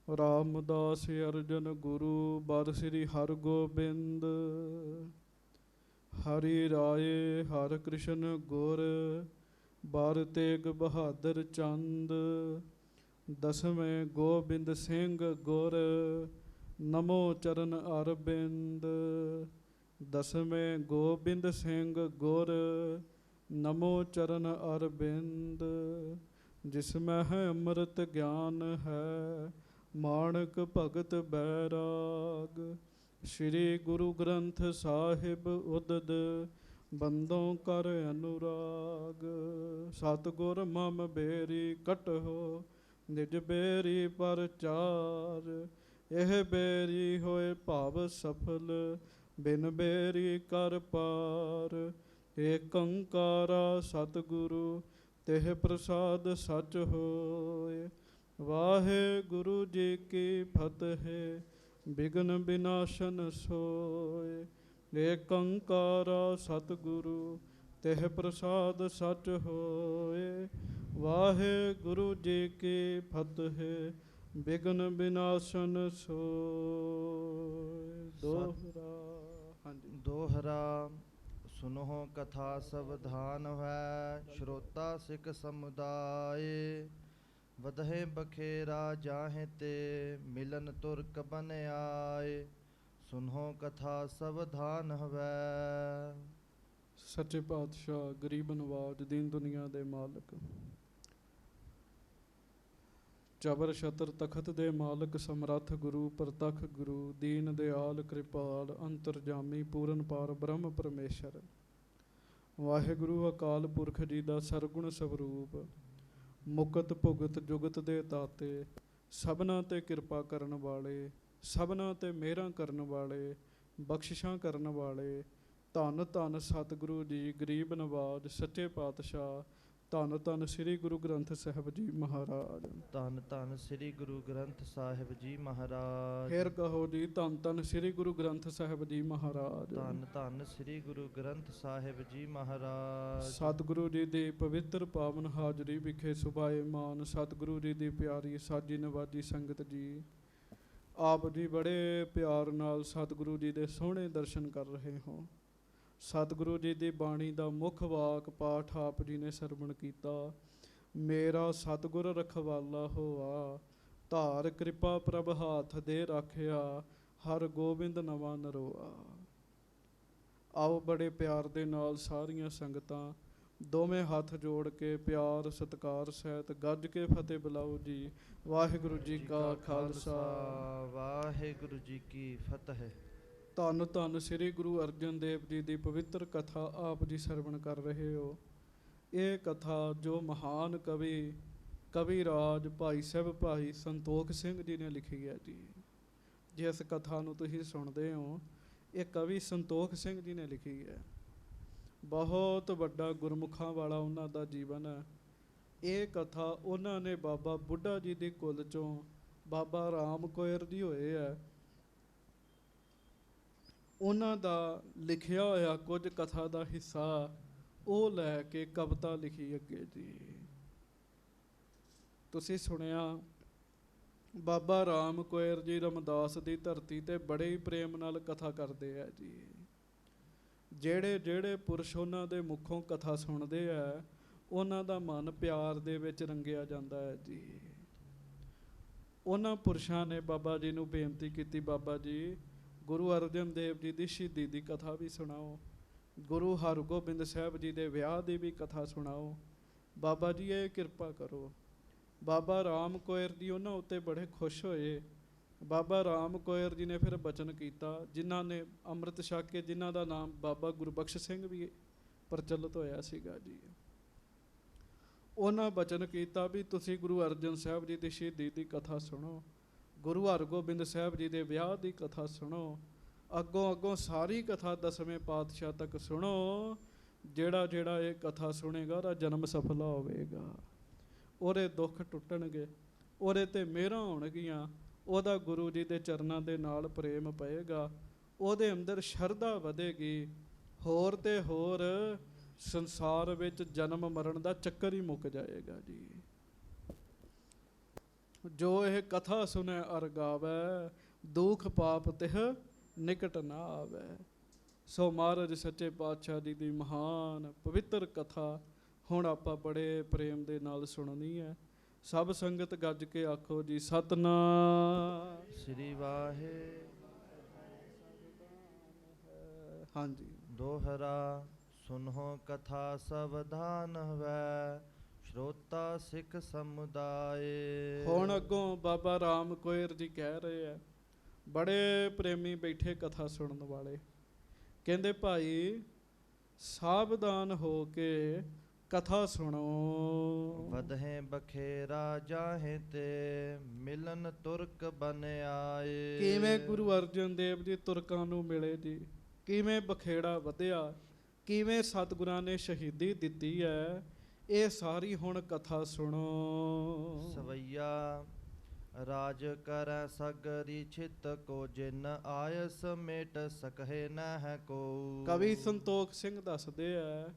ਰਾਮਦਾਸ ਅਰਜਨ ਗੁਰੂ ਬਰ ਸ੍ਰੀ ਹਰਗੋਬਿੰਦ। ਹਰਿ ਰਾਏ ਹਰਿ ਕ੍ਰਿਸ਼ਨ ਗੁਰ ਬਰ ਤੇਗ ਬਹਾਦਰ ਚੰਦ। ਦਸਵੇਂ ਗੋਬਿੰਦ ਸਿੰਘ ਗੁਰ ਨਮੋ ਚਰਨ ਅਰਬਿੰਦ। ਦਸਵੇਂ ਗੋਬਿੰਦ ਸਿੰਘ ਗੁਰ ਨਮੋ ਚਰਨ ਅਰਬਿੰਦ। ਜਿਸ ਮੈਂ ਹੈ ਅੰਮ੍ਰਿਤ ਗਿਆਨ ਹੈ ਮਾਣਕ ਭਗਤ ਬੈਰਾਗ। ਸ਼੍ਰੀ ਗੁਰੂ ਗ੍ਰੰਥ ਸਾਹਿਬ ਉਦਦ ਬੰਦੋਂ ਕਰ ਅਨੁਰਾਗ। ਸਤਿਗੁਰ ਮਮ ਬੇਰੀ ਕਟਹੁ ਨਿਜ ਬੇਰੀ ਪਰਚਾਰ। ਇਹ ਬੇਰੀ ਹੋਏ ਭਵ ਸਫਲ ਬਿਨ ਬੇਰੀ ਕਰ ਪਾਰ। ਏਕ ਓੰਕਾਰਾ ਸਤਿਗੁਰੂ ਤਿਹ ਪ੍ਰਸਾਦ ਸਚ ਹੋਏ। ਵਾਹਿਗੁਰੂ ਜੀ ਕੀ ਫਤਿਹ ਬਿਘਨ ਬਿਨਾਸ਼ਨ ਸੋਏ। ਏਕ ਓੰਕਾਰਾ ਸਤਿਗੁਰੂ ਤਿਹ ਪ੍ਰਸਾਦ ਸਚ ਹੋਏ। ਵਾਹਿਗੁਰੂ ਜੀ ਕੀ ਫਤਿਹ ਬਿਘਨ ਬਿਨਾਸ਼ਨ ਸੋਏ। ਦੋਹਰਾ। ਹਾਂਜੀ। ਦੋਹਰਾ। ਸੁਨਹੁ ਕਥਾ ਸਵਧਾਨ ਹੈ ਸ਼ਰੋਤਾ ਸਿੱਖ ਸਮੁਦਾਇ। ਵਧਹਿ ਬਖੇਰਾ ਜਾਹੇ ਤੇ ਮਿਲਨ ਤੁਰਕ ਬਨ ਆਏ। ਸੁਨਹੁ ਕਥਾ ਸਵਧਾਨ ਹਵੈ। ਸੱਚੇ ਪਾਤਸ਼ਾਹ ਗਰੀਬ ਨਵਾਜ ਦੀਨ ਦੁਨੀਆ ਦੇ ਮਾਲਕ ਚਬਰ ਛਤਰ ਤਖਤ ਦੇ ਮਾਲਕ ਸਮਰੱਥ ਗੁਰੂ ਪ੍ਰਤੱਖ ਗੁਰੂ ਦੀਨ ਦਿਆਲ ਕਿਰਪਾਲ ਅੰਤਰਜਾਮੀ ਪੂਰਨ ਪਾਰ ਬ੍ਰਹਮ ਪਰਮੇਸ਼ਰ ਵਾਹਿਗੁਰੂ ਅਕਾਲ ਪੁਰਖ ਜੀ ਦਾ ਸਰਗੁਣ ਸਵਰੂਪ ਮੁਕਤ ਭੁਗਤ ਜੁਗਤ ਦੇ ਦਾਤੇ ਸਭਨਾਂ ਤੇ ਕਿਰਪਾ ਕਰਨ ਵਾਲੇ ਸਭਨਾਂ ਤੇ ਮਿਹਰਾਂ ਕਰਨ ਵਾਲੇ ਬਖਸ਼ਿਸ਼ਾਂ ਕਰਨ ਵਾਲੇ ਧੰਨ ਧੰਨ ਸਤਿਗੁਰੂ ਜੀ ਗਰੀਬ ਨਵਾਜ ਸੱਚੇ ਪਾਤਸ਼ਾਹ ਧੰਨ ਧੰਨ ਸ੍ਰੀ ਗੁਰੂ ਗ੍ਰੰਥ ਸਾਹਿਬ ਜੀ ਮਹਾਰਾਜ। ਧੰਨ ਧੰਨ ਸ੍ਰੀ ਗੁਰੂ ਗ੍ਰੰਥ ਸਾਹਿਬ ਜੀ ਮਹਾਰਾਜ। ਫੇਰ ਕਹੋ ਜੀ ਧੰਨ ਧੰਨ ਸ੍ਰੀ ਗੁਰੂ ਗ੍ਰੰਥ ਸਾਹਿਬ ਜੀ ਮਹਾਰਾਜ। ਧੰਨ ਧੰਨ ਸ੍ਰੀ ਗੁਰੂ ਗ੍ਰੰਥ ਸਾਹਿਬ ਜੀ ਮਹਾਰਾਜ। ਸਤਿਗੁਰੂ ਜੀ ਦੀ ਪਵਿੱਤਰ ਪਾਵਨ ਹਾਜ਼ਰੀ ਵਿਖੇ ਸੁਭਾਏਮਾਨ ਸਤਿਗੁਰੂ ਜੀ ਦੀ ਪਿਆਰੀ ਸਾਜੀ ਨਵਾਜੀ ਸੰਗਤ ਜੀ ਆਪ ਜੀ ਬੜੇ ਪਿਆਰ ਨਾਲ ਸਤਿਗੁਰੂ ਜੀ ਦੇ ਸੋਹਣੇ ਦਰਸ਼ਨ ਕਰ ਰਹੇ ਹੋ। ਸਤਿਗੁਰੂ ਜੀ ਦੀ ਬਾਣੀ ਦਾ ਮੁੱਖ ਵਾਕ ਪਾਠ ਆਪ ਜੀ ਨੇ ਸਰਵਣ ਕੀਤਾ। ਮੇਰਾ ਸਤਿਗੁਰ ਰਖਵਾਲਾ ਹੋਆ ਧਾਰ ਕਿਰਪਾ ਪ੍ਰਭ ਹਾਥ ਦੇ ਰਾਖਿਆ ਹਰ ਗੋਬਿੰਦ ਨਵਾਂ ਨਰੋਆ। ਆਓ ਬੜੇ ਪਿਆਰ ਦੇ ਨਾਲ ਸਾਰੀਆਂ ਸੰਗਤਾਂ ਦੋਵੇਂ ਹੱਥ ਜੋੜ ਕੇ ਪਿਆਰ ਸਤਿਕਾਰ ਸਹਿਤ ਗੱਜ ਕੇ ਫਤਿਹ ਬੁਲਾਓ ਜੀ। ਵਾਹਿਗੁਰੂ ਜੀ ਕਾ ਖਾਲਸਾ ਵਾਹਿਗੁਰੂ ਜੀ ਕੀ ਫਤਿਹ। ਧੰਨ ਧੰਨ ਸ੍ਰੀ ਗੁਰੂ ਅਰਜਨ ਦੇਵ ਜੀ ਦੀ ਪਵਿੱਤਰ ਕਥਾ ਆਪ ਜੀ ਸਰਵਣ ਕਰ ਰਹੇ ਹੋ। ਇਹ ਕਥਾ ਜੋ ਮਹਾਨ ਕਵੀ ਰਾਜ ਭਾਈ ਸਾਹਿਬ ਭਾਈ ਸੰਤੋਖ ਸਿੰਘ ਜੀ ਨੇ ਲਿਖੀ ਹੈ ਜੀ। ਜਿਸ ਕਥਾ ਨੂੰ ਤੁਸੀਂ ਸੁਣਦੇ ਹੋ ਇਹ ਕਵੀ ਸੰਤੋਖ ਸਿੰਘ ਜੀ ਨੇ ਲਿਖੀ ਹੈ। ਬਹੁਤ ਵੱਡਾ ਗੁਰਮੁਖਾਂ ਵਾਲਾ ਉਹਨਾਂ ਦਾ ਜੀਵਨ ਹੈ। ਇਹ ਕਥਾ ਉਹਨਾਂ ਨੇ ਬਾਬਾ ਬੁੱਢਾ ਜੀ ਦੇ ਕੁਲ ਚੋਂ ਬਾਬਾ ਰਾਮ ਕੋਇਰ ਜੀ ਹੋਏ ਹੈ। ਉਹਨਾਂ ਦਾ ਲਿਖਿਆ ਹੋਇਆ ਕੁਝ ਕਥਾ ਦਾ ਹਿੱਸਾ ਉਹ ਲੈ ਕੇ ਕਵਿਤਾ ਲਿਖੀ ਅੱਗੇ ਜੀ। ਤੁਸੀਂ ਸੁਣਿਆ ਬਾਬਾ ਰਾਮ ਕੋਇਰ ਜੀ ਰਮਦਾਸ ਦੀ ਧਰਤੀ ਤੇ ਬੜੇ ਹੀ ਪ੍ਰੇਮ ਨਾਲ ਕਥਾ ਕਰਦੇ ਆ ਜੀ। ਜਿਹੜੇ ਜਿਹੜੇ ਪੁਰਸ਼ ਉਹਨਾਂ ਦੇ ਮੁਖੋਂ ਕਥਾ ਸੁਣਦੇ ਆ ਉਹਨਾਂ ਦਾ ਮਨ ਪਿਆਰ ਦੇ ਵਿੱਚ ਰੰਗਿਆ ਜਾਂਦਾ ਹੈ ਜੀ। ਉਹਨਾਂ ਪੁਰਸ਼ਾਂ ਨੇ ਬਾਬਾ ਜੀ ਨੂੰ ਬੇਨਤੀ ਕੀਤੀ, ਬਾਬਾ ਜੀ ਗੁਰੂ ਅਰਜਨ ਦੇਵ ਜੀ ਦੀ ਸ਼ਹੀਦੀ ਦੀ ਕਥਾ ਵੀ ਸੁਣਾਓ, ਗੁਰੂ ਹਰਗੋਬਿੰਦ ਸਾਹਿਬ ਜੀ ਦੇ ਵਿਆਹ ਦੀ ਵੀ ਕਥਾ ਸੁਣਾਓ, ਬਾਬਾ ਜੀ ਇਹ ਕਿਰਪਾ ਕਰੋ। ਬਾਬਾ ਰਾਮ ਕੋਇਰ ਜੀ ਉਹਨਾਂ ਉੱਤੇ ਬੜੇ ਖੁਸ਼ ਹੋਏ। ਬਾਬਾ ਰਾਮ ਕੋਇਰ ਜੀ ਨੇ ਫਿਰ ਬਚਨ ਕੀਤਾ, ਜਿਨ੍ਹਾਂ ਨੇ ਅੰਮ੍ਰਿਤ ਛਕ ਕੇ ਜਿਨ੍ਹਾਂ ਦਾ ਨਾਮ ਬਾਬਾ ਗੁਰਬਖਸ਼ ਸਿੰਘ ਵੀ ਪ੍ਰਚਲਿਤ ਹੋਇਆ ਸੀਗਾ ਜੀ। ਉਹਨਾਂ ਬਚਨ ਕੀਤਾ ਵੀ ਤੁਸੀਂ ਗੁਰੂ ਅਰਜਨ ਸਾਹਿਬ ਜੀ ਦੀ ਸ਼ਹੀਦੀ ਦੀ ਕਥਾ ਸੁਣੋ, ਗੁਰੂ ਹਰਗੋਬਿੰਦ ਸਾਹਿਬ ਜੀ ਦੇ ਵਿਆਹ ਦੀ ਕਥਾ ਸੁਣੋ, ਅੱਗੋਂ ਸਾਰੀ ਕਥਾ ਦਸਵੇਂ ਪਾਤਸ਼ਾਹ ਤੱਕ ਸੁਣੋ। ਜਿਹੜਾ ਜਿਹੜਾ ਇਹ ਕਥਾ ਸੁਣੇਗਾ ਉਹਦਾ ਜਨਮ ਸਫਲਾ ਹੋਵੇਗਾ, ਉਹਦੇ ਦੁੱਖ ਟੁੱਟਣਗੇ, ਉਹਦੇ 'ਤੇ ਮਿਹਰਾਂ ਹੋਣਗੀਆਂ, ਉਹਦਾ ਗੁਰੂ ਜੀ ਦੇ ਚਰਨਾਂ ਦੇ ਨਾਲ ਪ੍ਰੇਮ ਪਏਗਾ, ਉਹਦੇ ਅੰਦਰ ਸ਼ਰਧਾ ਵਧੇਗੀ, ਹੋਰ ਤੇ ਹੋਰ ਸੰਸਾਰ ਵਿੱਚ ਜਨਮ ਮਰਨ ਦਾ ਚੱਕਰ ਹੀ ਮੁੱਕ ਜਾਏਗਾ ਜੀ। ਜੋ ਇਹ ਕਥਾ ਸੁਨੈ ਅਰ ਗਾਵੈ, ਦੁਖ ਪਾਪ ਤਿਹ ਨਿਕਟ ਨਾ ਆਵੈ। ਸੋ ਮਹਾਰਾਜ ਸੱਚੇ ਪਾਤਸ਼ਾਹ ਜੀ ਦੀ ਮਹਾਨ ਪਵਿੱਤਰ ਕਥਾ ਹੁਣ ਆਪਾਂ ਬੜੇ ਪ੍ਰੇਮ ਦੇ ਨਾਲ ਸੁਣਨੀ ਹੈ। ਸਭ ਸੰਗਤ ਗੱਜ ਕੇ ਆਖੋ ਜੀ ਸਤਿਨਾਮ ਸ੍ਰੀ ਵਾਹਿ। ਹਾਂਜੀ। ਦੋਹਰਾ ਸੁਨਹੁ ਕਥਾ ਸਵਧਾਨ ਹਵੈ, ਸ਼ਰੋਤਾ ਸਿੱਖ ਸਮੁਦਾਏ। ਹੁਣ ਅੱਗੋਂ ਬਾਬਾ ਰਾਮ ਕੋਇਰ ਜੀ ਕਹਿ ਰਹੇ ਆ, ਬੜੇ ਪ੍ਰੇਮੀ ਬੈਠੇ ਕਥਾ ਸੁਣਨ ਵਾਲੇ। ਕਹਿੰਦੇ ਭਾਈ ਸਾਵਧਾਨ ਹੋ ਕੇ ਕਥਾ ਸੁਣੋ। ਵਧੇ ਬਖੇਰਾ ਜਾਹੇ ਤੇ, ਮਿਲਨ ਤੁਰਕ ਬਨ ਆਏ। ਕਿਵੇਂ ਗੁਰੂ ਅਰਜਨ ਦੇਵ ਜੀ ਤੁਰਕਾਂ ਨੂੰ ਮਿਲੇ ਜੀ, ਕਿਵੇਂ ਬਖੇੜਾ ਵਧਿਆ, ਕਿਵੇਂ ਸਤਿਗੁਰਾਂ ਨੇ ਸ਼ਹੀਦੀ ਦਿੱਤੀ ਹੈ, ਇਹ ਸਾਰੀ ਹੁਣ ਕਥਾ ਸੁਣੋ। ਸਵਈਆ ਰਾਜ ਕਰੈ ਸਗਰੀ ਛਿਤ ਕੋ, ਜਿਨ ਆਇਸ ਮੇਟ ਸਕਹਿ ਨਹਿ ਕੋ। ਕਵੀ ਸੰਤੋਖ ਸਿੰਘ ਦੱਸਦੇ ਆ,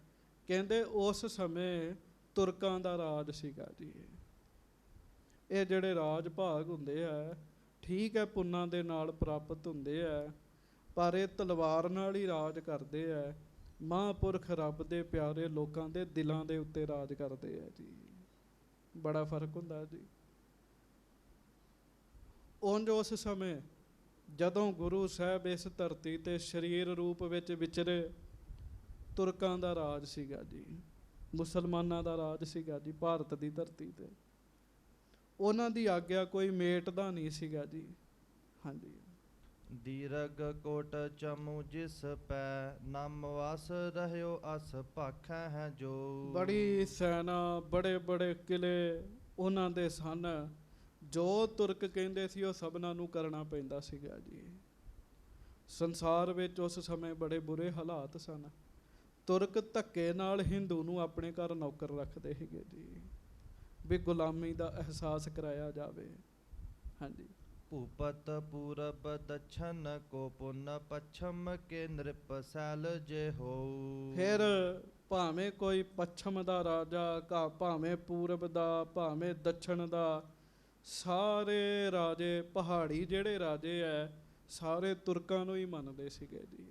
ਕਹਿੰਦੇ ਉਸ ਸਮੇਂ ਤੁਰਕਾਂ ਦਾ ਰਾਜ ਸੀਗਾ ਜੀ। ਇਹ ਜਿਹੜੇ ਰਾਜ ਭਾਗ ਹੁੰਦੇ ਆ, ਠੀਕ ਹੈ ਪੁੰਨਾਂ ਦੇ ਨਾਲ ਪ੍ਰਾਪਤ ਹੁੰਦੇ ਆ, ਪਰ ਇਹ ਤਲਵਾਰ ਨਾਲ ਹੀ ਰਾਜ ਕਰਦੇ ਆ। ਮਹਾਂਪੁਰਖ ਰੱਬ ਦੇ ਪਿਆਰੇ ਲੋਕਾਂ ਦੇ ਦਿਲਾਂ ਦੇ ਉੱਤੇ ਰਾਜ ਕਰਦੇ ਆ ਜੀ। ਬੜਾ ਫਰਕ ਹੁੰਦਾ ਜੀ। ਉਂਝ ਉਸ ਸਮੇਂ ਜਦੋਂ ਗੁਰੂ ਸਾਹਿਬ ਇਸ ਧਰਤੀ ਤੇ ਸਰੀਰ ਰੂਪ ਵਿੱਚ ਵਿਚਰੇ, ਤੁਰਕਾਂ ਦਾ ਰਾਜ ਸੀਗਾ ਜੀ, ਮੁਸਲਮਾਨਾਂ ਦਾ ਰਾਜ ਸੀਗਾ ਜੀ ਭਾਰਤ ਦੀ ਧਰਤੀ ਤੇ। ਉਹਨਾਂ ਦੀ ਆਗਿਆ ਕੋਈ ਮੇਟਦਾ ਨਹੀਂ ਸੀਗਾ ਜੀ। ਹਾਂਜੀ। ਦੀਰਘ ਕੋਟ ਚਮੂ ਜਿਸ ਪੈ, ਨਾਮ ਵਸ ਰਹਿਓ ਅਸ ਭਾਖੈ ਹੈ ਜੋ। ਬੜੀ ਸੈਨਾ, ਬੜੇ ਬੜੇ ਕਿਲੇ ਉਹਨਾਂ ਦੇ ਸਨ। ਜੋ ਤੁਰਕ ਕਹਿੰਦੇ ਸੀ ਉਹ ਸਭਨਾਂ ਨੂੰ ਕਰਨਾ ਪੈਂਦਾ ਸੀਗਾ ਜੀ। ਸੰਸਾਰ ਵਿੱਚ ਉਸ ਸਮੇਂ ਬੜੇ ਬੁਰੇ ਹਾਲਾਤ ਸਨ। ਤੁਰਕ ਧੱਕੇ ਨਾਲ ਹਿੰਦੂ ਨੂੰ ਆਪਣੇ ਘਰ ਨੌਕਰ ਰੱਖਦੇ ਸੀਗੇ ਜੀ, ਵੀ ਗੁਲਾਮੀ ਦਾ ਅਹਿਸਾਸ ਕਰਾਇਆ ਜਾਵੇ। ਹਾਂਜੀ। ਭੂਪਤ ਪੂਰਬ ਦਛਨ ਕੋ, ਪੁਨ ਪੱਛਮ ਕੇ ਨ੍ਰਿਪ ਸੈਲ ਜੇ ਹੋ। ਫਿਰ ਭਾਵੇਂ ਕੋਈ ਪੱਛਮ ਦਾ ਰਾਜਾ, ਭਾਵੇਂ ਪੂਰਬ ਦਾ, ਭਾਵੇਂ ਦੱਛਣ ਦਾ, ਸਾਰੇ ਰਾਜੇ ਪਹਾੜੀ ਜਿਹੜੇ ਰਾਜੇ ਐ ਸਾਰੇ ਤੁਰਕਾਂ ਨੂੰ ਹੀ ਮੰਨਦੇ ਸੀਗੇ ਜੀ,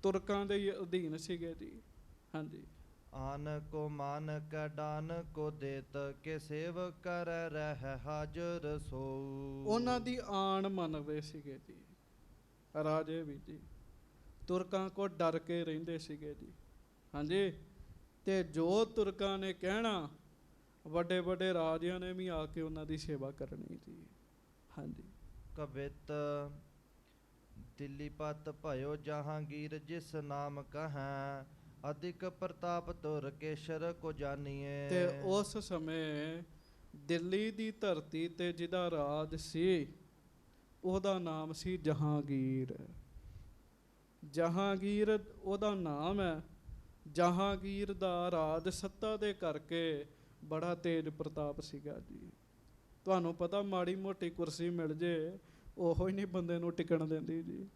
ਤੁਰਕਾਂ ਦੇ ਹੀ ਅਧੀਨ ਸੀਗੇ ਜੀ। ਹਾਂਜੀ। ਆਨ ਕੋ ਮਾਨ ਕੈ ਡਾਨ ਕੋ ਦੇਤ, ਕੇ ਸੇਵ ਕਰੈ ਰਹਿ ਹਾਜ਼ਰ ਸੋ। ਉਹਨਾਂ ਦੀ ਆਣ ਮੰਨਦੇ ਸੀਗੇ ਜੀ ਰਾਜੇ ਵੀ ਜੀ, ਤੁਰਕਾਂ ਕੋ ਡਰ ਕੇ ਰਹਿੰਦੇ ਸੀਗੇ ਜੀ। ਹਾਂਜੀ। ਤੇ ਜੋ ਤੁਰਕਾਂ ਨੇ ਕਹਿਣਾ, ਵੱਡੇ ਵੱਡੇ ਰਾਜਿਆਂ ਨੇ ਵੀ ਆ ਕੇ ਉਹਨਾਂ ਦੀ ਸੇਵਾ ਕਰਨੀ ਜੀ। ਹਾਂਜੀ। ਕਵਿਤ ਦਿੱਲੀ ਪਤ ਭਇਓ ਜਹਾਂਗੀਰ, ਜਿਸ ਨਾਮ ਕਹੈ ਅਧਿਕ ਪ੍ਰਤਾਪ ਤੁਰ ਕੇਸ਼ਰ ਕੋ ਜਾਨੀਏ। ਤੇ ਉਸ ਸਮੇਂ ਦਿੱਲੀ ਦੀ ਧਰਤੀ ਤੇ ਜਿਹਦਾ ਰਾਜ ਸੀ ਉਹਦਾ ਨਾਮ ਸੀ ਜਹਾਂਗੀਰ। ਜਹਾਂਗੀਰ ਉਹਦਾ ਨਾਮ ਹੈ। ਜਹਾਂਗੀਰ ਦਾ ਰਾਜ ਸੱਤਾ ਦੇ ਕਰਕੇ ਬੜਾ ਤੇਜ ਪ੍ਰਤਾਪ ਸੀਗਾ ਜੀ। ਤੁਹਾਨੂੰ ਪਤਾ ਮਾੜੀ ਮੋਟੀ ਕੁਰਸੀ ਮਿਲ ਜੇ ਉਹੋ ਹੀ ਨਹੀਂ ਬੰਦੇ ਨੂੰ ਟਿਕਣ ਦਿੰਦੀ ਜੀ।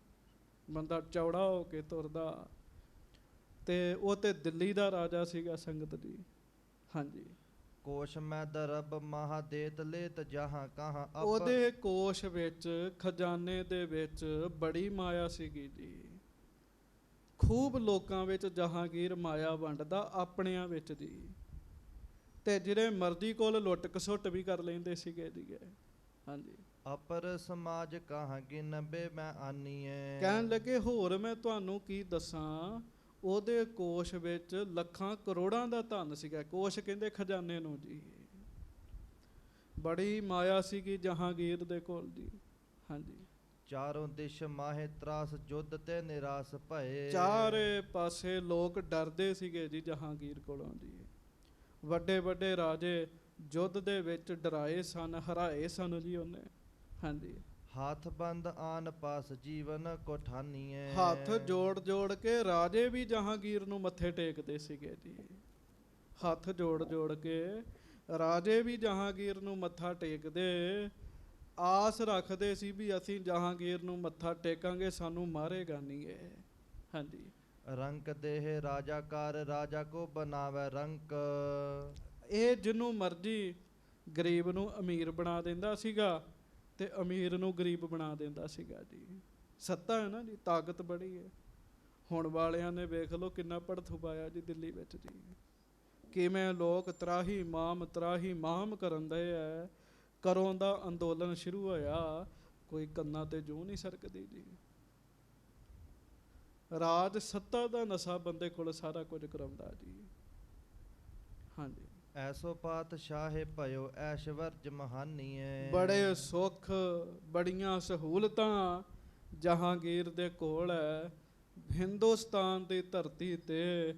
ਬੰਦਾ ਚੌੜਾ ਹੋ ਕੇ ਤੁਰਦਾ। ਤੇ ਉਹ ਤੇ ਦਿੱਲੀ ਦਾ ਰਾਜਾ ਸੀਗਾ ਸੰਗਤ ਜੀ। ਹਾਂਜੀ। ਕੋਸ਼ ਮੈਂ ਦਰਬ ਮਹਾਦੇਤ ਲੇਤ ਜਹਾਂ ਕਹਾਂ। ਉਹਦੇ ਕੋਸ਼ ਵਿੱਚ, ਖਜ਼ਾਨੇ ਦੇ ਵਿੱਚ ਬੜੀ ਮਾਇਆ ਸੀਗੀ ਜੀ। ਖੂਬ ਲੋਕਾਂ ਵਿੱਚ ਜਹਾਂਗੀਰ ਮਾਇਆ ਵੰਡਦਾ, ਆਪਣਿਆਂ ਵਿੱਚ ਜੀ। ਤੇ ਜਿਹੜੇ ਮਰਜ਼ੀ ਕੋਲ ਲੁੱਟ ਖਸੁੱਟ ਵੀ ਕਰ ਲੈਂਦੇ ਸੀਗੇ ਜੀ। ਹਾਂਜੀ। ਅਪਰ ਸਮਾਜ ਕਹਾਂ ਗਿਨਬੇ ਮੈਂ ਆਨੀਏ। ਕਹਿਣ ਲੱਗੇ ਹੋਰ ਮੈਂ ਤੁਹਾਨੂੰ ਕੀ ਦੱਸਾਂ, ਉਹਦੇ ਕੋਸ਼ ਵਿੱਚ ਲੱਖਾਂ ਕਰੋੜਾਂ ਦਾ ਧਨ ਸੀਗਾ। ਕੋਸ਼ ਕਹਿੰਦੇ ਖਜ਼ਾਨੇ ਨੂੰ ਜੀ। ਬੜੀ ਮਾਇਆ ਸੀਗੀ ਜਹਾਂਗੀਰ ਦੇ ਕੋਲ ਜੀ। ਹਾਂਜੀ। ਚਾਰੋਂ ਦਿਸ਼ ਮਾਹੇ ਤਰਾਸ, ਜੁੱਧ ਤੇ ਨਿਰਾਸ ਭਏ। ਚਾਰੇ ਪਾਸੇ ਲੋਕ ਡਰਦੇ ਸੀਗੇ ਜੀ ਜਹਾਂਗੀਰ ਕੋਲੋਂ ਜੀ। ਵੱਡੇ ਵੱਡੇ ਰਾਜੇ ਯੁੱਧ ਦੇ ਵਿੱਚ ਡਰਾਏ ਸਨ, ਹਰਾਏ ਸਨ ਜੀ ਉਹਨੇ। ਹਾਂਜੀ। ਹੱਥ ਬੰਦ ਆਨ ਪਾਸ ਜੀਵਨ ਕੋ ਠਾਨੀਏ। ਹੱਥ ਜੋੜ ਜੋੜ ਕੇ ਰਾਜੇ ਵੀ ਜਹਾਂਗੀਰ ਨੂੰ ਮੱਥੇ ਟੇਕਦੇ ਸੀਗੇ ਜੀ। ਹੱਥ ਜੋੜ ਜੋੜ ਕੇ ਰਾਜੇ ਵੀ ਜਹਾਂਗੀਰ ਨੂੰ ਮੱਥਾ ਟੇਕਦੇ, ਆਸ ਰੱਖਦੇ ਸੀ ਵੀ ਅਸੀਂ ਜਹਾਂਗੀਰ ਨੂੰ ਮੱਥਾ ਟੇਕਾਂਗੇ, ਸਾਨੂੰ ਮਾਰੇਗਾ ਨਹੀਂ ਇਹ। ਹਾਂਜੀ। ਰੰਕ ਦੇਹ ਰਾਜਾ ਕਾਰ, ਰਾਜਾ ਕੋ ਬਣਾਵੇ ਰੰਕ। ਇਹ ਜਿਹਨੂੰ ਮਰਜੀ ਗਰੀਬ ਨੂੰ ਅਮੀਰ ਬਣਾ ਦਿੰਦਾ ਸੀਗਾ ਤੇ ਅਮੀਰ ਨੂੰ ਗਰੀਬ ਬਣਾ ਦਿੰਦਾ ਸੀਗਾ ਜੀ। ਸੱਤਾ ਹੈ ਨਾ ਜੀ, ਤਾਕਤ ਬੜੀ ਹੈ। ਹੁਣ ਵਾਲਿਆਂ ਨੇ ਵੇਖ ਲਓ ਕਿੰਨਾ ਭੜਥੂ ਪਾਇਆ ਜੀ ਦਿੱਲੀ ਵਿੱਚ ਜੀ। ਕਿਵੇਂ ਲੋਕ ਤਰਾਹੀ ਮਾਮ ਕਰਨ ਦੇ ਹੈ। ਕਰੋਂ ਦਾ ਅੰਦੋਲਨ ਸ਼ੁਰੂ ਹੋਇਆ, ਕੋਈ ਕੰਨਾਂ ਤੇ ਜੂੰ ਨਹੀਂ ਸਰਕਦੀ ਜੀ। ਰਾਜ ਸੱਤਾ ਦਾ ਨਸ਼ਾ ਬੰਦੇ ਕੋਲ ਸਾਰਾ ਕੁਝ ਕਰਾਉਂਦਾ ਜੀ। ਹਾਂਜੀ, ਐਸੋ ਪਾਤਸ਼ਾਹੇ ਭਇਓ ਐਸ਼ਵਰਜ ਮਹਾਨੀਏ। ਬੜੇ ਸੁੱਖ ਬੜੀਆਂ ਸਹੂਲਤਾਂ ਜਹਾਂਗੀਰ ਦੇ ਕੋਲ ਹੈ। ਹਿੰਦੁਸਤਾਨ ਦੀ ਧਰਤੀ ਤੇ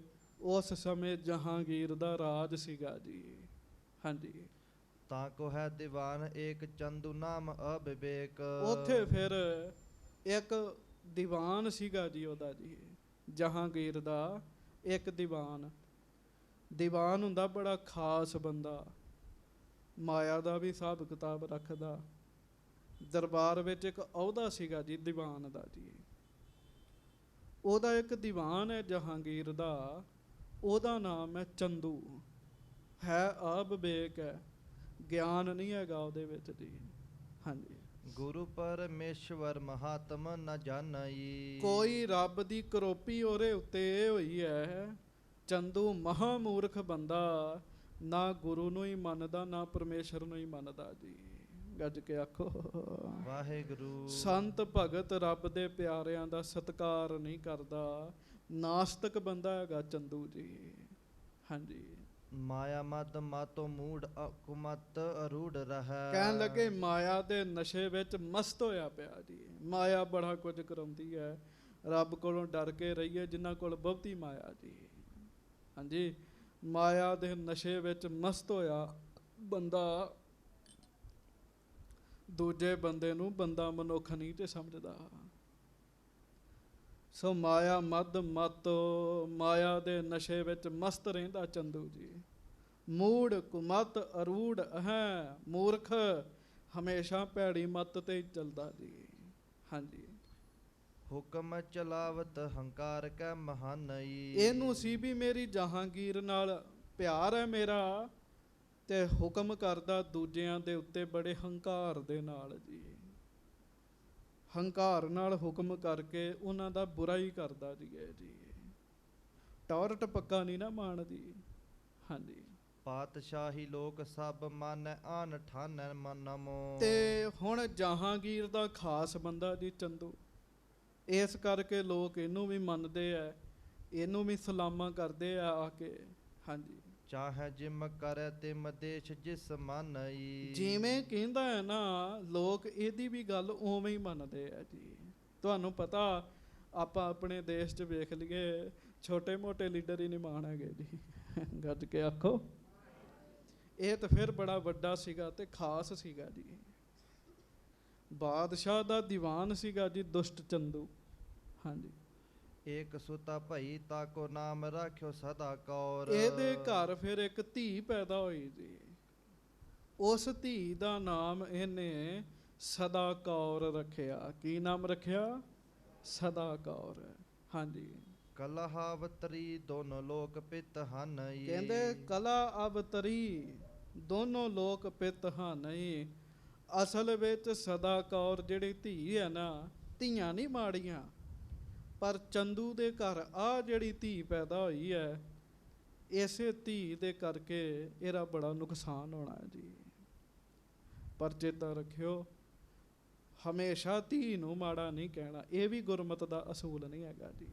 ਉਸ ਸਮੇਂ ਜਹਾਂਗੀਰ ਦਾ ਰਾਜ ਸੀਗਾ ਜੀ। ਹਾਂਜੀ, ਤਾਂ ਕੋ ਹੈ ਦੀਵਾਨ ਏਕ ਚੰਦੂ ਨਾਮ ਅਬਿਵੇਕ। ਉੱਥੇ ਫਿਰ ਇੱਕ ਦੀਵਾਨ ਸੀਗਾ ਜੀ ਉਹਦਾ ਜੀ, ਜਹਾਂਗੀਰ ਦਾ ਇੱਕ ਦੀਵਾਨ ਹੁੰਦਾ ਬੜਾ ਖਾਸ ਬੰਦਾ, ਮਾਇਆ ਦਾ ਵੀ ਹਿਸਾਬ ਕਿਤਾਬ ਰੱਖਦਾ। ਦਰਬਾਰ ਵਿੱਚ ਇੱਕ ਅਹੁਦਾ ਸੀਗਾ ਜੀ ਦੀਵਾਨ ਦਾ ਜੀ। ਉਹਦਾ ਇੱਕ ਦੀਵਾਨ ਹੈ ਜਹਾਂਗੀਰ ਦਾ, ਉਹਦਾ ਨਾਮ ਹੈ ਚੰਦੂ। ਹੈ ਅਬਿਵੇਕ ਹੈ, ਗਿਆਨ ਨਹੀਂ ਹੈਗਾ ਉਹਦੇ ਵਿੱਚ ਜੀ। ਹਾਂਜੀ, ਗੁਰੂ ਪਰਮੇਸ਼ਵਰ ਮਹਾਤਮ ਨ ਜਾਣਈ। ਕੋਈ ਰੱਬ ਦੀ ਕਰੋਪੀ ਉਹਦੇ ਉੱਤੇ ਇਹ ਹੋਈ ਹੈ, ਚੰਦੂ ਮਹਾਮੂਰਖ ਬੰਦਾ, ਨਾ ਗੁਰੂ ਨੂੰ ਹੀ ਮੰਨਦਾ ਨਾ ਪਰਮੇਸ਼ਰ ਨੂੰ ਹੀ ਮੰਨਦਾ ਜੀ। ਗੱਜ ਕੇ ਆਖੋ ਵਾਹਿਗੁਰੂ। ਸੰਤ ਭਗਤ ਰੱਬ ਦੇ ਪਿਆਰਿਆਂ ਦਾ ਸਤਿਕਾਰ ਨਹੀਂ ਕਰਦਾ, ਨਾਸਤਕ ਬੰਦਾ ਹੈਗਾ ਚੰਦੂ ਜੀ। ਹਾਂਜੀ, ਮਾਇਆ ਮਦ ਮਾਤੋ ਮੂੜ ਕੁਮਤ ਅਰੂੜ ਰਹੈ। ਕਹਿਣ ਲੱਗੇ ਮਾਇਆ ਦੇ ਨਸ਼ੇ ਵਿੱਚ ਮਸਤ ਹੋਇਆ ਪਿਆ ਜੀ। ਮਾਇਆ ਬੜਾ ਕੁਝ ਕਰਾਉਂਦੀ ਹੈ, ਰੱਬ ਕੋਲੋਂ ਡਰ ਕੇ ਰਹੀਏ ਜਿਨ੍ਹਾਂ ਕੋਲ ਬਹੁਤੀ ਮਾਇਆ ਜੀ। ਹਾਂਜੀ, ਮਾਇਆ ਦੇ ਨਸ਼ੇ ਵਿੱਚ ਮਸਤ ਹੋਇਆ ਬੰਦਾ ਦੂਜੇ ਬੰਦੇ ਨੂੰ ਬੰਦਾ ਮਨੁੱਖ ਨਹੀਂ ਤੇ ਸਮਝਦਾ। ਸੋ ਮਾਇਆ ਮਤ ਮਾਇਆ ਦੇ ਨਸ਼ੇ ਵਿੱਚ ਮਸਤ ਰਹਿੰਦਾ ਚੰਦੂ ਜੀ। ਮੂੜ ਕੁਮਤ ਅਰੂੜ ਹੈ, ਮੂਰਖ ਹਮੇਸ਼ਾ ਭੈੜੀ ਮੱਤ ਤੇ ਹੀ ਚੱਲਦਾ ਜੀ। ਹਾਂਜੀ, ਹੁਕਮ ਚਲਾਵਤ ਹੰਕਾਰ ਕੈ ਮਹਾਨਈ। ਇਹਨੂੰ ਸੀ ਵੀ ਮੇਰੀ ਜਹਾਂਗੀਰ ਨਾਲ ਪਿਆਰ ਹੈ ਮੇਰਾ, ਤੇ ਹੁਕਮ ਕਰਦਾ ਦੂਜਿਆਂ ਦੇ ਉੱਤੇ ਬੜੇ ਹੰਕਾਰ ਦੇ ਨਾਲ ਜੀ। ਹੰਕਾਰ ਨਾਲ ਹੁਕਮ ਕਰਕੇ ਉਹਨਾਂ ਦਾ ਬੁਰਾ ਹੀ ਕਰਦਾ ਜੀ। ਇਹ ਜੀ ਟੌਰ ਟਪੱਕਾ ਨਹੀਂ ਨਾ ਮਾਣਦੀ। ਹਾਂਜੀ, ਪਾਤਸ਼ਾਹੀ ਲੋਕ ਸਭ ਮਨ ਆਨ ਠਾਨੈ ਮਨਮੋ। ਤੇ ਹੁਣ ਜਹਾਂਗੀਰ ਦਾ ਖਾਸ ਬੰਦਾ ਜੀ ਚੰਦੂ, ਇਸ ਕਰਕੇ ਲੋਕ ਇਹਨੂੰ ਵੀ ਮੰਨਦੇ ਆ, ਇਹਨੂੰ ਵੀ ਸਲਾਮਾਂ ਕਰਦੇ ਆ ਕੇ। ਹਾਂਜੀ, ਚਾਹੇ ਜਿਮ ਕਰੈ ਤਿਮ ਦੇਸ਼ ਜਿਸ ਮਾਨਈ। ਜਿਵੇਂ ਕਹਿੰਦਾ ਹੈ ਨਾ, ਲੋਕ ਇਹਦੀ ਵੀ ਗੱਲ ਉਵੇਂ ਹੀ ਮੰਨਦੇ ਆ ਜੀ। ਤੁਹਾਨੂੰ ਪਤਾ, ਆਪਾਂ ਆਪਣੇ ਦੇਸ਼ 'ਚ ਵੇਖ ਲਈਏ, ਛੋਟੇ ਮੋਟੇ ਲੀਡਰ ਹੀ ਨਹੀਂ ਮਾਣ ਹੈਗੇ ਜੀ। ਗੱਜ ਕੇ ਆਖੋ। ਇਹ ਤਾਂ ਫਿਰ ਬੜਾ ਵੱਡਾ ਸੀਗਾ ਤੇ ਖਾਸ ਸੀਗਾ ਜੀ। ਬਾਦਸ਼ਾਹ ਦਾ ਦੀਵਾਨ ਸੀਗਾ ਜੀ ਦੁਸ਼ਟ ਚੰਦੂ। ਹਾਂਜੀ, ਏਕ ਸੁਤਾ ਭਈ ਤਾਕੋ ਨਾਮ ਰਾਖਿਓ ਸਦਾ ਕੌਰ। ਇਹਦੇ ਘਰ ਫਿਰ ਇੱਕ ਧੀ ਪੈਦਾ ਹੋਈ ਜੀ। ਉਸ ਧੀ ਦਾ ਨਾਮ ਇਹਨੇ ਸਦਾ ਕੌਰ ਰੱਖਿਆ। ਕੀ ਨਾਮ ਰੱਖਿਆ? ਸਦਾ ਕੌਰ। ਹਾਂਜੀ, ਕਲਹਾਵਤਰੀ ਦੋਨੋਂ ਲੋਕ ਪਿਤ ਹਨਈ। ਕਹਿੰਦੇ ਕਲਾ ਅਵਤਰੀ ਦੋਨੋਂ ਲੋਕ ਪਿਤ ਹਨਈ। ਅਸਲ ਵਿੱਚ ਸਦਾ ਕੌਰ ਜਿਹੜੀ ਧੀ ਹੈ ਨਾ, ਧੀਆਂ ਨਹੀਂ ਮਾੜੀਆਂ, ਪਰ ਚੰਦੂ ਦੇ ਘਰ ਆ ਜਿਹੜੀ ਧੀ ਪੈਦਾ ਹੋਈ ਹੈ, ਇਸੇ ਧੀ ਦੇ ਕਰਕੇ ਇਹਦਾ ਬੜਾ ਨੁਕਸਾਨ ਹੋਣਾ ਜੀ। ਪਰ ਚੇਤਾ ਰੱਖਿਓ, ਹਮੇਸ਼ਾ ਧੀ ਨੂੰ ਮਾੜਾ ਨਹੀਂ ਕਹਿਣਾ, ਇਹ ਵੀ ਗੁਰਮਤ ਦਾ ਅਸੂਲ ਨਹੀਂ ਹੈਗਾ ਜੀ।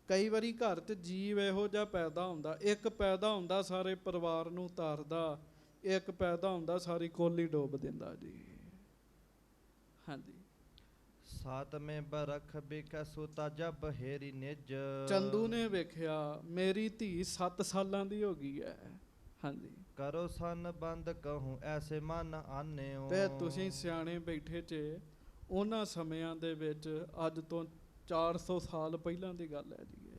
ਕਈ ਵਾਰੀ ਘਰ 'ਚ ਜੀਵ ਇਹੋ ਜਿਹਾ ਪੈਦਾ ਹੁੰਦਾ, ਇੱਕ ਪੈਦਾ ਹੁੰਦਾ ਸਾਰੇ ਪਰਿਵਾਰ ਨੂੰ ਤਾਰਦਾ, ਇੱਕ ਪੈਦਾ ਹੁੰਦਾ ਸਾਰੀ ਕੋਲੀ ਡੋਬ ਦਿੰਦਾ ਜੀ। ਹਾਂਜੀ, ਸਾਤਵੇਂ ਬਰਖ ਬਿਖੈ ਸੁਤਾ ਜਬ ਹੇਰੀ ਨਿਜ। ਚੰਦੂ ਨੇ ਵੇਖਿਆ ਮੇਰੀ ਧੀ 7 ਸਾਲਾਂ ਦੀ ਹੋ ਗਈ ਹੈ। ਹਾਂਜੀ, ਕਰੋ ਸਨ ਬੰਦ ਕਹੂੰ ਐਸੇ ਮਨ ਆਨਿਓ। ਤੇ ਤੁਸੀਂ ਸਿਆਣੇ ਬੈਠੇ 'ਚ ਉਹਨਾਂ ਸਮਿਆਂ ਦੇ ਵਿੱਚ, ਅੱਜ ਤੋਂ 400 ਸਾਲ ਪਹਿਲਾਂ ਦੀ ਗੱਲ ਹੈ ਜੀ।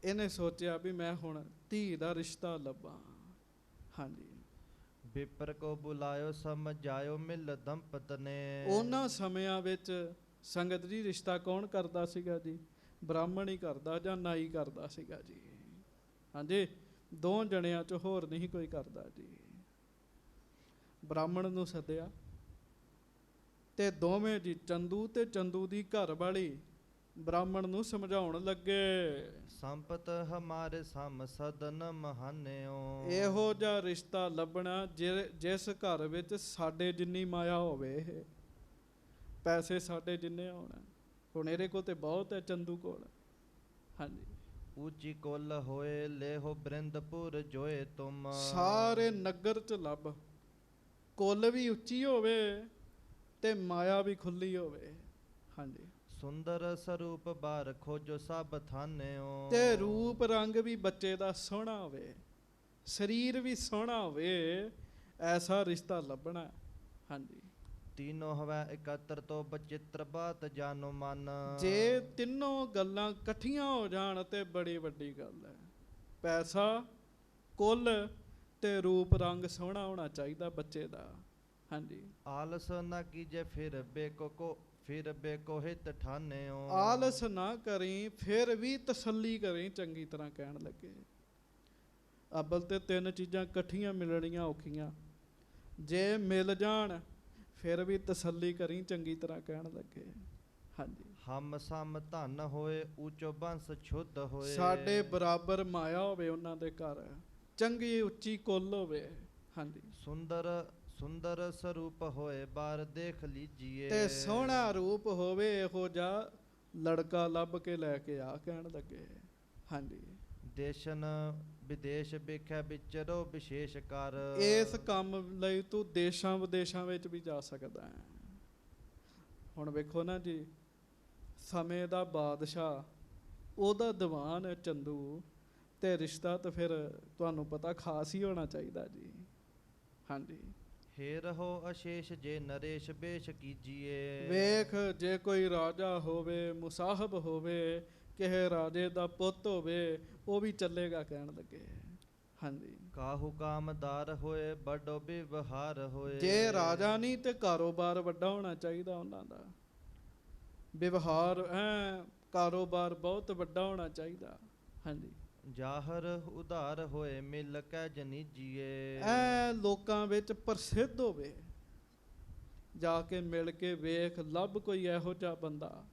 ਇਹਨੇ ਸੋਚਿਆ ਵੀ ਮੈਂ ਹੁਣ ਧੀ ਦਾ ਰਿਸ਼ਤਾ ਲੱਭਾਂ। ਹਾਂਜੀ, ਵਿਪਰ ਕੋ ਬੁਲਾਇਓ ਸਮਝਾਇਓ ਮਿਲ ਦੰਪਤ ਨੇ। ਉਹਨਾਂ ਸਮਿਆਂ ਵਿੱਚ ਸੰਗਤ ਜੀ ਰਿਸ਼ਤਾ ਕੌਣ ਕਰਦਾ ਸੀਗਾ ਜੀ? ਬ੍ਰਾਹਮਣ ਹੀ ਕਰਦਾ ਜਾਂ ਨਾਈ ਕਰਦਾ ਸੀਗਾ ਜੀ। ਹਾਂਜੀ, ਦੋ ਜਣਿਆਂ 'ਚ ਹੋਰ ਨਹੀਂ ਕੋਈ ਕਰਦਾ ਜੀ। ਬ੍ਰਾਹਮਣ ਨੂੰ ਸੱਦਿਆ ਤੇ ਦੋਵੇਂ ਜੀ ਚੰਦੂ ਤੇ ਚੰਦੂ ਦੀ ਘਰ ਵਾਲੀ ਬ੍ਰਾਹਮਣ ਨੂੰ ਸਮਝਾਉਣ ਲੱਗੇ। ਸੰਪਤ ਹਮਾਰੇ ਸਮ ਸਦਨ ਮਹਾਨਿਓ। ਇਹੋ ਜਿਹਾ ਰਿਸ਼ਤਾ ਲੱਭਣਾ ਜਿਸ ਘਰ ਵਿੱਚ ਸਾਡੇ ਜਿੰਨੀ ਮਾਇਆ ਹੋਵੇ, ਪੈਸੇ ਸਾਡੇ ਜਿੰਨੇ ਹੋਣ। ਹੁਣ ਇਹਦੇ ਕੋਲ ਤੇ ਬਹੁਤ ਹੈ ਚੰਦੂ ਕੋਲ। ਹਾਂਜੀ। ਉੱਚੀ ਕੁਲ ਹੋਏ ਲੇਹੋ ਬ੍ਰਿੰਦਪੁਰ ਜੋਏ ਤੁਮ। ਸਾਰੇ ਨਗਰ 'ਚ ਲੱਭ, ਕੁੱਲ ਵੀ ਉੱਚੀ ਹੋਵੇ ਤੇ ਮਾਇਆ ਵੀ ਖੁੱਲੀ ਹੋਵੇ। ਹਾਂਜੀ। ਸੁੰਦਰ ਸਰੂਪ ਬਾਰ ਖੋਜੋ ਸਭ ਥਾਨਿਓ। ਤੇ ਰੂਪ ਰੰਗ ਵੀ ਬੱਚੇ ਦਾ ਸੋਹਣਾ ਹੋਵੇ, ਸਰੀਰ ਵੀ ਸੋਹਣਾ ਹੋਵੇ, ਐਸਾ ਰਿਸ਼ਤਾ ਲੱਭਣਾ। ਹਾਂਜੀ। ਤੀਨੋ ਹਵੈ ਇਕੱਤਰ ਤੋਂ ਬਚਿੱਤਰ ਬਾਤ ਜਾਨੋ ਮਨ। ਜੇ ਤਿੰਨੋਂ ਗੱਲਾਂ ਇਕੱਠੀਆਂ ਹੋ ਜਾਣ ਤੇ ਬੜੀ ਵੱਡੀ ਗੱਲ ਹੈ। ਪੈਸਾ, ਕੁੱਲ ਤੇ ਰੂਪ ਰੰਗ ਸੋਹਣਾ ਹੋਣਾ ਚਾਹੀਦਾ ਬੱਚੇ ਦਾ। ਹਾਂਜੀ। ਆਲਸ ਨਾ ਕੀਜੇ ਫਿਰ ਬੇਕੋ ਹਿਤ ਠਾਨਿਓ। ਆਲਸ ਨਾ ਕਰੀ ਫਿਰ ਵੀ ਤਸੱਲੀ ਕਰੀ ਚੰਗੀ ਤਰ੍ਹਾਂ। ਕਹਿਣ ਲੱਗੇ ਅਬਲ ਤੇ ਤਿੰਨ ਚੀਜ਼ਾਂ ਇਕੱਠੀਆਂ ਮਿਲਣੀਆਂ ਔਖੀਆਂ, ਜੇ ਮਿਲ ਜਾਣ ਫਿਰ ਵੀ ਤਸੱਲੀ ਕਰੀ ਚੰਗੀ ਤਰ੍ਹਾਂ। ਕਹਿਣ ਲੱਗੇ ਹਾਂਜੀ। ਹਮ ਸਮ ਧਨ ਹੋਏ ਉੱਚੋ ਬੰਸ ਛੁੱਧ ਹੋਏ। ਸਾਡੇ ਬਰਾਬਰ ਮਾਇਆ ਹੋਵੇ ਉਹਨਾਂ ਦੇ ਘਰ, ਚੰਗੀ ਉੱਚੀ ਕੁੱਲ ਹੋਵੇ। ਹਾਂਜੀ। ਸੁੰਦਰ ਸਰੂਪ ਹੋਏ ਬਾਰ ਦੇਖ ਲੀਜੀਏ। ਤੇ ਸੋਹਣਾ ਰੂਪ ਹੋਵੇ ਇਹੋ ਜਿਹਾ ਲੜਕਾ ਲੱਭ ਕੇ ਲੈ ਕੇ ਆ। ਕਹਿਣ ਲੱਗੇ ਹਾਂਜੀ। ਦੇਸ਼ਨ ਵਿਦੇਸ਼ ਵੇਖਿਆ ਵਿਚਰੋ ਵਿਸ਼ੇਸ਼ ਕਰ। ਇਸ ਕੰਮ ਲਈ ਤੂੰ ਦੇਸ਼ਾਂ ਵਿਦੇਸ਼ਾਂ ਵਿੱਚ ਵੀ ਜਾ ਸਕਦਾ ਹੈ। ਹੁਣ ਵੇਖੋ ਨਾ ਜੀ, ਸਮੇਂ ਦਾ ਬਾਦਸ਼ਾਹ, ਉਹਦਾ ਦੀਵਾਨ ਹੈ ਚੰਦੂ, ਤੇ ਰਿਸ਼ਤਾ ਤਾਂ ਫਿਰ ਤੁਹਾਨੂੰ ਪਤਾ ਖਾਸ ਹੀ ਹੋਣਾ ਚਾਹੀਦਾ ਜੀ। ਹਾਂਜੀ। ਹੇ ਰਹੋ ਅਸ਼ੇਸ਼ ਜੇ ਨਰੇਸ਼ ਬੇਸ਼ ਕੀਜੀਏ। ਵੇਖ ਜੇ ਕੋਈ ਰਾਜਾ ਹੋਵੇ, ਮੁਸਾਹਬ ਹੋਵੇ, ਕਿਸੇ ਰਾਜੇ ਦਾ ਪੁੱਤ ਹੋਵੇ, ਉਹ ਵੀ ਚੱਲੇਗਾ। ਕਹਿਣ ਲੱਗੇ ਹਾਂਜੀ। ਕਾਹੂ ਕਾਮਦਾਰ ਹੋਏ ਵੱਡੋ ਵਿਵਹਾਰ ਹੋਏ। ਜੇ ਰਾਜਾ ਨਹੀਂ ਤੇ ਕਾਰੋਬਾਰ ਵੱਡਾ ਹੋਣਾ ਚਾਹੀਦਾ ਉਹਨਾਂ ਦਾ। ਵਿਵਹਾਰ ਕਾਰੋਬਾਰ ਬਹੁਤ ਵੱਡਾ ਹੋਣਾ ਚਾਹੀਦਾ। ਹਾਂਜੀ। ਜਾਹਰ ਉਧਾਰ ਹੋਏ ਮਿਲ ਕੈ ਜਨੀਜੀਏ। ਲੋਕਾਂ ਵਿੱਚ ਪ੍ਰਸਿੱਧ ਹੋਵੇ, ਜਾ ਕੇ ਮਿਲ ਕੇ ਵੇਖ ਲੱਭ ਕੋਈ ਇਹੋ ਜਿਹਾ ਬੰਦਾ।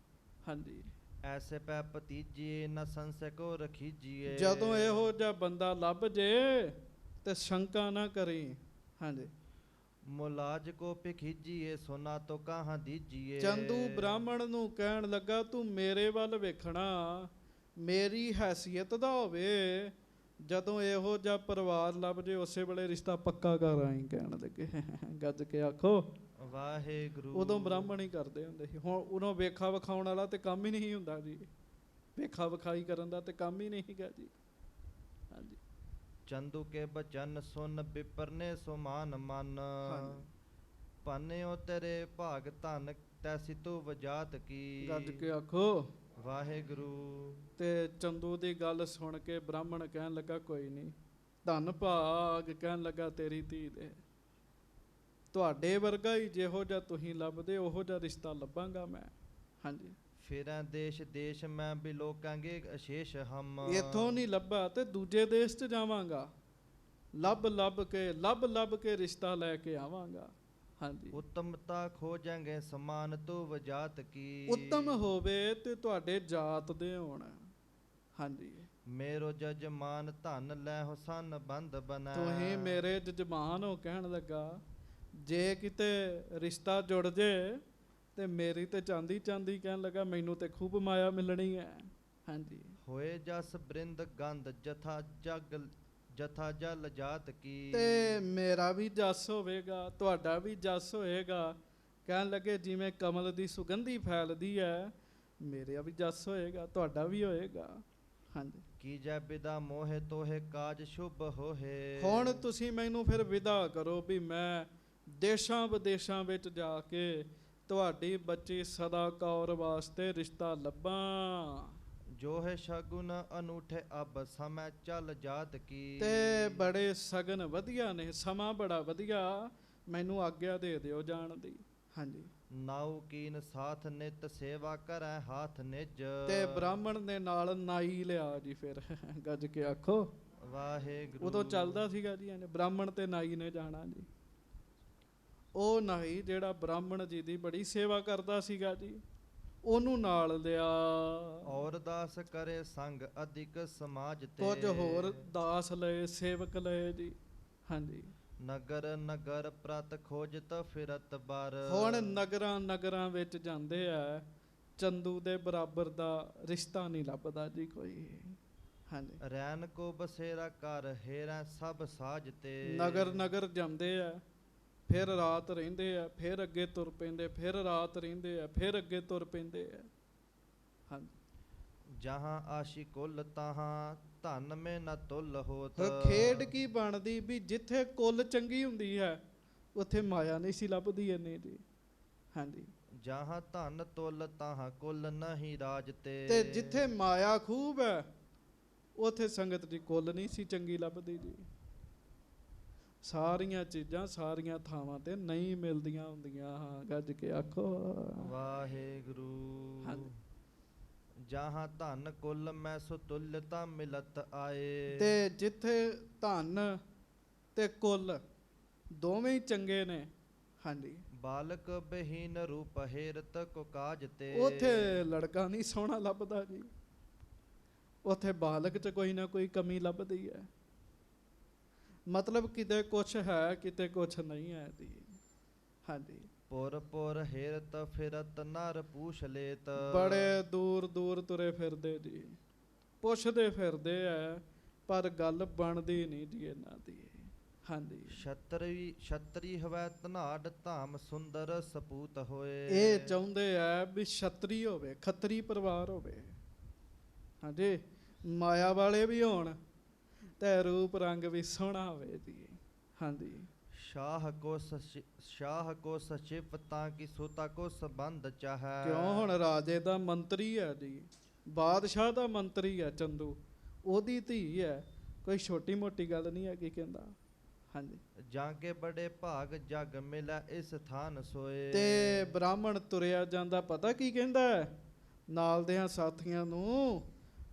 ਹਾਂਜੀ। ਐਸੇ ਪੈ ਭਤੀਜੀਏ ਨਾ ਸੰਸੈ ਕੋ ਰਖੀਜੀਏ। ਜਦੋਂ ਇਹੋ ਜਿਹਾ ਬੰਦਾ ਲੱਭ ਜੇ ਤੇ ਸ਼ੰਕਾ ਨਾ ਕਰੀ। ਹਾਂਜੀ। ਮੁਲਾਜ ਕੋ ਭਿਖੀਜੀਏ ਸੋਨਾ ਤੋ ਕਹਾਂ ਦੀਜੀਏ। ਚੰਦੂ ਬ੍ਰਾਹਮਣ ਨੂੰ ਕਹਿਣ ਲੱਗਾ ਤੂੰ ਮੇਰੇ ਵੱਲ ਵੇਖਣਾ, ਮੇਰੀ ਹੈਸੀਅਤ ਦਾ ਹੋਵੇ। ਜਦੋਂ ਇਹੋ ਜਿਹਾ ਪਰਿਵਾਰ ਲੱਭ ਜੇ ਉਸੇ ਵੇਲੇ ਰਿਸ਼ਤਾ ਪੱਕਾ ਕਰ ਆਈ। ਕਹਿਣ ਲੱਗੇ ਗੱਜ ਕੇ ਆਖੋ ਵਾਹਿਗੁਰੂ। ਉਦੋਂ ਬ੍ਰਾਹਮਣ ਹੀ ਕਰਦੇ ਹੁੰਦੇ ਸੀ। ਹੁਣ ਉਦੋਂ ਵੇਖਾ ਵਿਖਾਉਣ ਵਾਲਾ ਤੇ ਕੰਮ ਹੀ ਨਹੀਂ ਹੁੰਦਾ ਜੀ। ਵੇਖਾ ਵਿਖਾਈ ਕਰਨ ਦਾ ਤੇ ਕੰਮ ਹੀ ਨਹੀਂ ਹੈਗਾ ਜੀ। ਹਾਂਜੀ। ਚੰਦੂ ਕੇ ਬਚਨ ਸੁਨ ਬਿਪਰਨੇ ਸੁਮਾਨ ਮਨ। ਪਾਨਿਓ ਤੇਰੇ ਭਾਗ ਧਨ ਤੈਸੀ ਤੂ ਵਜਾਤ ਕੀ। ਗੱਜ ਕੇ ਆਖੋ ਵਾਹਿਗੁਰੂ। ਤੇ ਚੰਦੂ ਦੀ ਗੱਲ ਸੁਣ ਕੇ ਬ੍ਰਾਹਮਣ ਕਹਿਣ ਲੱਗਾ ਕੋਈ ਨਹੀਂ, ਧੰਨ ਭਾਗ। ਕਹਿਣ ਲੱਗਾ ਤੇਰੀ ਧੀ ਦੇ, ਤੁਹਾਡੇ ਵਰਗਾ ਹੀ ਜਿਹੋ ਜਿਹਾ ਤੁਸੀਂ ਲੱਭਦੇ ਉਹੋ ਜਿਹਾ ਰਿਸ਼ਤਾ ਲੱਭਾਂਗਾ ਮੈਂ। ਹਾਂਜੀ। ਫਿਰਾਂ ਦੇਸ਼ ਦੇਸ਼ ਮੈਂ ਵੀ ਲੋਕਾਂਗੇ ਅਸ਼ੇਸ਼ ਹਮ। ਇੱਥੋਂ ਨਹੀਂ ਲੱਭਾ ਤੇ ਦੂਜੇ ਦੇਸ਼ 'ਚ ਜਾਵਾਂਗਾ, ਲੱਭ ਕੇ ਰਿਸ਼ਤਾ ਲੈ ਕੇ ਆਵਾਂਗਾ। ਹਾਂਜੀ। ਉੱਤਮਤਾ ਖੋਜਾਂਗੇ ਸਮਾਨ ਤੂੰ ਵਜਾਤ ਕੀ। ਉੱਤਮ ਹੋਵੇ ਤੇ ਤੁਹਾਡੇ ਜਾਤ ਦੇ ਹੋਣ। ਹਾਂਜੀ। ਮੇਰੋ ਜਜਮਾਨ ਧਨ ਲੈ ਹੁਸਨ ਬੰਦ ਬਨੈ। ਤੁਸੀਂ ਮੇਰੇ ਜਜਮਾਨ ਹੋ। ਕਹਿਣ ਲੱਗਾ ਜੇ ਕਿਤੇ ਰਿਸ਼ਤਾ ਜੁੜ ਜੇ ਤੇ ਮੇਰੀ ਤੇ ਚਾਂਦੀ ਚਾਂਦੀ। ਕਹਿਣ ਲੱਗਾ ਮੈਨੂੰ ਤੇ ਖੂਬ ਮਾਇਆ ਮਿਲਣੀ ਹੈ। ਹਾਂਜੀ। ਹੋਏ ਜਸ ਬ੍ਰਿੰਦ ਗੰਧ ਜਥਾ ਜਲ ਜਾਤ ਕੀ। ਤੇ ਮੇਰਾ ਵੀ ਜਸ ਹੋਵੇਗਾ, ਤੁਹਾਡਾ ਵੀ ਜਸ ਹੋਏਗਾ। ਕਹਿਣ ਲੱਗੇ ਜਿਵੇਂ ਕਮਲ ਦੀ ਸੁਗੰਧੀ ਫੈਲਦੀ ਹੈ, ਮੇਰਾ ਵੀ ਜਸ ਹੋਏਗਾ, ਤੁਹਾਡਾ ਵੀ ਹੋਏਗਾ। ਹਾਂਜੀ। ਕੀ ਜੈ ਬਿਦਾ ਮੋਹੇ ਤੋਹੇ ਕਾਜ ਸ਼ੁਭ ਹੋਏ। ਹੁਣ ਤੁਸੀਂ ਮੈਨੂੰ ਫਿਰ ਵਿਦਾ ਕਰੋ ਵੀ ਮੈਂ ਦੇਸ਼ਾਂ ਵਿਦੇਸ਼ਾਂ ਵਿੱਚ ਜਾ ਕੇ ਤੁਹਾਡੀ ਬੱਚੀ ਸਦਾ ਕੌਰ ਵਾਸਤੇ ਰਿਸ਼ਤਾ ਲੱਭਾਂ। ਜੋ ਹੈ ਸ਼ਗੁਨ ਅਨੂਠੇ ਅਬ ਸਮੈ ਚੱਲ ਜਾਤ ਕੀ। ਤੇ ਬੜੇ ਸਗਨ ਵਧੀਆ ਨੇ, ਸਮਾਂ ਬੜਾ ਵਧੀਆ, ਮੈਨੂੰ ਆਗਿਆ ਦੇ ਦਿਓ ਜਾਣ ਦੀ। ਹਾਂਜੀ। ਨਾਉ ਕੀਨ ਸਾਥ ਨਿਤ ਸੇਵਾ ਕਰੈ ਹਾਥ ਨਿਜ। ਤੇ ਬ੍ਰਾਹਮਣ ਦੇ ਨਾਲ ਨਾਈ ਲਿਆ ਜੀ। ਫਿਰ ਗੱਜ ਕੇ ਆਖੋ ਵਾਹਿਗੁਰੂ। ਉਦੋਂ ਚੱਲਦਾ ਸੀਗਾ ਜੀ, ਇਹਨੇ ਬ੍ਰਾਹਮਣ ਤੇ ਨਾਈ ਨੇ ਜਾਣਾ ਜੀ। ਉਹ ਨਾਈ ਜਿਹੜਾ ਬ੍ਰਾਹਮਣ ਜੀ ਦੀ ਬੜੀ ਸੇਵਾ ਕਰਦਾ ਸੀਗਾ ਜੀ, ਉਹਨੂੰ ਨਾਲ ਲਿਆ। ਔਰ ਦਾਸ ਕਰੇ ਸੰਗ ਅਧਿਕ ਸਮਾਜ ਤੇ, ਕੁਝ ਹੋਰ ਦਾਸ ਲਏ, ਸੇਵਕ ਲਏ ਜੀ। ਹਾਂਜੀ। ਨਗਰ ਨਗਰ ਪ੍ਰਤ ਖੋਜਤ ਫਿਰਤ ਬਾਰ। ਹੁਣ ਨਗਰਾਂ ਨਗਰਾਂ ਵਿੱਚ ਜਾਂਦੇ ਆ, ਚੰਦੂ ਦੇ ਬਰਾਬਰ ਦਾ ਰਿਸ਼ਤਾ ਨਹੀਂ ਲੱਭਦਾ ਜੀ ਕੋਈ। ਹਾਂਜੀ। ਰੈਨ ਕੋ ਬਸੇਰਾ ਕਰ ਹੇਰਾ ਸਭ ਸਾਜ ਤੇ। ਨਗਰ ਨਗਰ ਜਾਂਦੇ ਆ, ਫਿਰ ਰਾਤ ਰਹਿੰਦੇ ਆ, ਫਿਰ ਅੱਗੇ ਤੁਰ ਪੈਂਦੇ, ਫਿਰ ਰਾਤ ਰਹਿੰਦੇ ਆ, ਫਿਰ ਅੱਗੇ ਤੁਰ ਪੈਂਦੇ ਆ। ਹਾਂਜੀ। ਜਹਾਂ ਆਸ਼ੀ ਕੁਲ ਤਹਾਂ ਧਨ ਮੇ ਨ ਤੁਲ ਹੋਤ। ਖੇਡ ਕੀ ਬਣਦੀ ਵੀ ਜਿੱਥੇ ਕੁੱਲ ਚੰਗੀ ਹੁੰਦੀ ਹੈ ਉੱਥੇ ਮਾਇਆ ਨਹੀਂ ਸੀ ਲੱਭਦੀ ਇੰਨੀ ਜੀ। ਹਾਂਜੀ। ਜਹਾਂ ਧਨ ਤੁਲ ਤਹਾਂ ਕੁਲ ਨਹੀਂ ਰਾਜ ਤੇ। ਤੇ ਜਿੱਥੇ ਮਾਇਆ ਖੂਬ ਹੈ ਉੱਥੇ ਸੰਗਤ ਦੀ ਕੁੱਲ ਨਹੀਂ ਸੀ ਚੰਗੀ ਲੱਭਦੀ ਜੀ। ਸਾਰੀਆਂ ਚੀਜ਼ਾਂ ਸਾਰੀਆਂ ਥਾਵਾਂ ਤੇ ਨਹੀਂ ਮਿਲਦੀਆਂ ਹੁੰਦੀਆਂ। ਹਾਂ, ਗੱਜ ਕੇ ਆਖੋ ਵਾਹਿਗੁਰੂ। ਹਾਂਜੀ। ਜਹਾਂ ਧਨ ਕੁਲ ਮੈਂ ਸੁਤੁਲਤਾ ਮਿਲਤ ਆਏ। ਤੇ ਜਿੱਥੇ ਧਨ ਤੇ ਕੁੱਲ ਦੋਵੇਂ ਹੀ ਚੰਗੇ ਨੇ। ਹਾਂਜੀ। ਬਾਲਕ ਬਹੀਨ ਰੂਪ ਹੇਰਤ ਕੋ ਕਾਜ ਤੇ। ਉੱਥੇ ਲੜਕਾ ਨਹੀਂ ਸੋਹਣਾ ਲੱਭਦਾ ਜੀ, ਉੱਥੇ ਬਾਲਕ 'ਚ ਕੋਈ ਨਾ ਕੋਈ ਕਮੀ ਲੱਭਦੀ ਹੈ। ਮਤਲਬ ਕਿਤੇ ਕੁਛ ਹੈ, ਕਿਤੇ ਕੁਛ ਨਹੀਂ ਹੈ ਜੀ। ਹਾਂਜੀ। ਪੁਰ ਪੁਰ ਹੇਰਤ ਫਿਰਤ ਨਰ ਪੂਛ ਲੇਤ। ਬੜੇ ਦੂਰ ਦੂਰ ਤੁਰੇ ਫਿਰਦੇ ਜੀ, ਪੁੱਛਦੇ ਫਿਰਦੇ ਆ, ਪਰ ਗੱਲ ਬਣਦੀ ਨਹੀਂ ਜੀ ਇਹਨਾਂ ਦੀ। ਹਾਂਜੀ। ਛਤਰੀ ਹਵੈ ਧਨਾੜ ਧਾਮ ਸੁੰਦਰ ਸਪੂਤ ਹੋਏ। ਇਹ ਚਾਹੁੰਦੇ ਆ ਵੀ ਛਤਰੀ ਹੋਵੇ, ਖੱਤਰੀ ਪਰਿਵਾਰ ਹੋਵੇ। ਹਾਂਜੀ। ਮਾਇਆ ਵਾਲੇ ਵੀ ਹੋਣ ਤੇ ਰੂਪ ਰੰਗ ਵੀ ਸੋਹਣਾ ਹੋਵੇ ਜੀ। ਹਾਂਜੀ। ਸ਼ਾਹ ਕੋ ਸਚਿਵ ਤਾਂ ਕਿ ਸੋਤਾ ਕੋ ਸੰਬੰਧ ਚਾਹੈ। ਕਿਉਂ? ਹੁਣ ਰਾਜੇ ਦਾ ਮੰਤਰੀ ਹੈ ਜੀ, ਬਾਦਸ਼ਾਹ ਦਾ ਮੰਤਰੀ ਹੈ ਚੰਦੂ, ਉਹਦੀ ਧੀ ਹੈ, ਕੋਈ ਛੋਟੀ ਮੋਟੀ ਗੱਲ ਨਹੀਂ ਹੈਗੀ ਕਹਿੰਦਾ। ਹਾਂਜੀ। ਜਾਂ ਕੇ ਬੜੇ ਭਾਗ ਜਗ ਮਿਲੈ ਇਸ ਥਾਨ ਸੋਏ। ਤੇ ਬ੍ਰਾਹਮਣ ਤੁਰਿਆ ਜਾਂਦਾ, ਪਤਾ ਕੀ ਕਹਿੰਦਾ ਨਾਲ ਦਿਆਂ ਸਾਥੀਆਂ ਨੂੰ,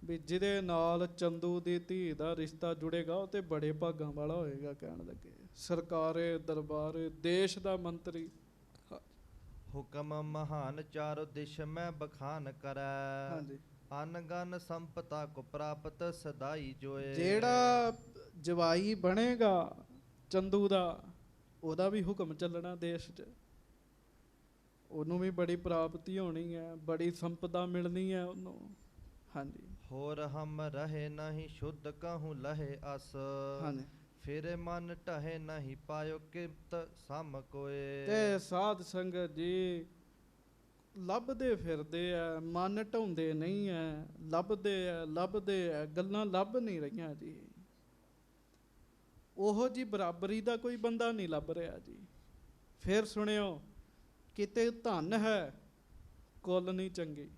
ਵੀ ਜਿਹਦੇ ਨਾਲ ਚੰਦੂ ਦੀ ਧੀ ਦਾ ਰਿਸ਼ਤਾ ਜੁੜੇਗਾ ਉਹ ਤੇ ਬੜੇ ਭਾਗਾਂ ਵਾਲਾ ਹੋਏਗਾ। ਕਹਿਣ ਲੱਗੇ ਸਰਕਾਰੇ ਦਰਬਾਰੇ ਦੇਸ਼ ਦਾ ਮੰਤਰੀ। ਹੁਕਮ ਮਹਾਨ ਚਾਰੋ ਦਿਸ਼ ਮੈਂ ਬਖਾਨ ਕਰੈ। ਹਾਂਜੀ। ਅਨਗਨ ਸੰਪਤਾ ਕੋ ਪ੍ਰਾਪਤ ਸਦਾਈ ਜੋਏ। ਜਿਹੜਾ ਜਵਾਈ ਬਣੇਗਾ ਚੰਦੂ ਦਾ, ਉਹਦਾ ਵੀ ਹੁਕਮ ਚੱਲਣਾ ਦੇਸ਼ 'ਚ, ਉਹਨੂੰ ਵੀ ਬੜੀ ਪ੍ਰਾਪਤੀ ਹੋਣੀ ਹੈ, ਬੜੀ ਸੰਪਦਾ ਮਿਲਣੀ ਹੈ ਉਹਨੂੰ। ਹਾਂਜੀ। ਹੋਰ ਹਮ ਰਹੇ ਨਹੀਂ ਸ਼ੁੱਧ ਕਹੂੰ ਲਹੇ ਅਸ। ਹਾਂਜੀ। ਫਿਰ ਮਨ ਢਹੇ ਨਹੀਂ ਪਾਇਓ ਕਿਰਤ ਸਮ ਕੋਏ। ਤੇ ਸਾਧ ਸੰਗਤ ਜੀ ਲੱਭਦੇ ਫਿਰਦੇ ਆ, ਮਨ ਢਾਉਂਦੇ ਨਹੀਂ ਹੈ, ਲੱਭਦੇ ਆ ਲੱਭਦੇ ਆ, ਗੱਲਾਂ ਲੱਭ ਨਹੀਂ ਰਹੀਆਂ ਜੀ। ਉਹੋ ਜੀ ਬਰਾਬਰੀ ਦਾ ਕੋਈ ਬੰਦਾ ਨਹੀਂ ਲੱਭ ਰਿਹਾ ਜੀ। ਫਿਰ ਸੁਣਿਓ, ਕਿਤੇ ਧਨ ਹੈ ਕੁੱਲ ਨਹੀਂ ਚੰਗੀ,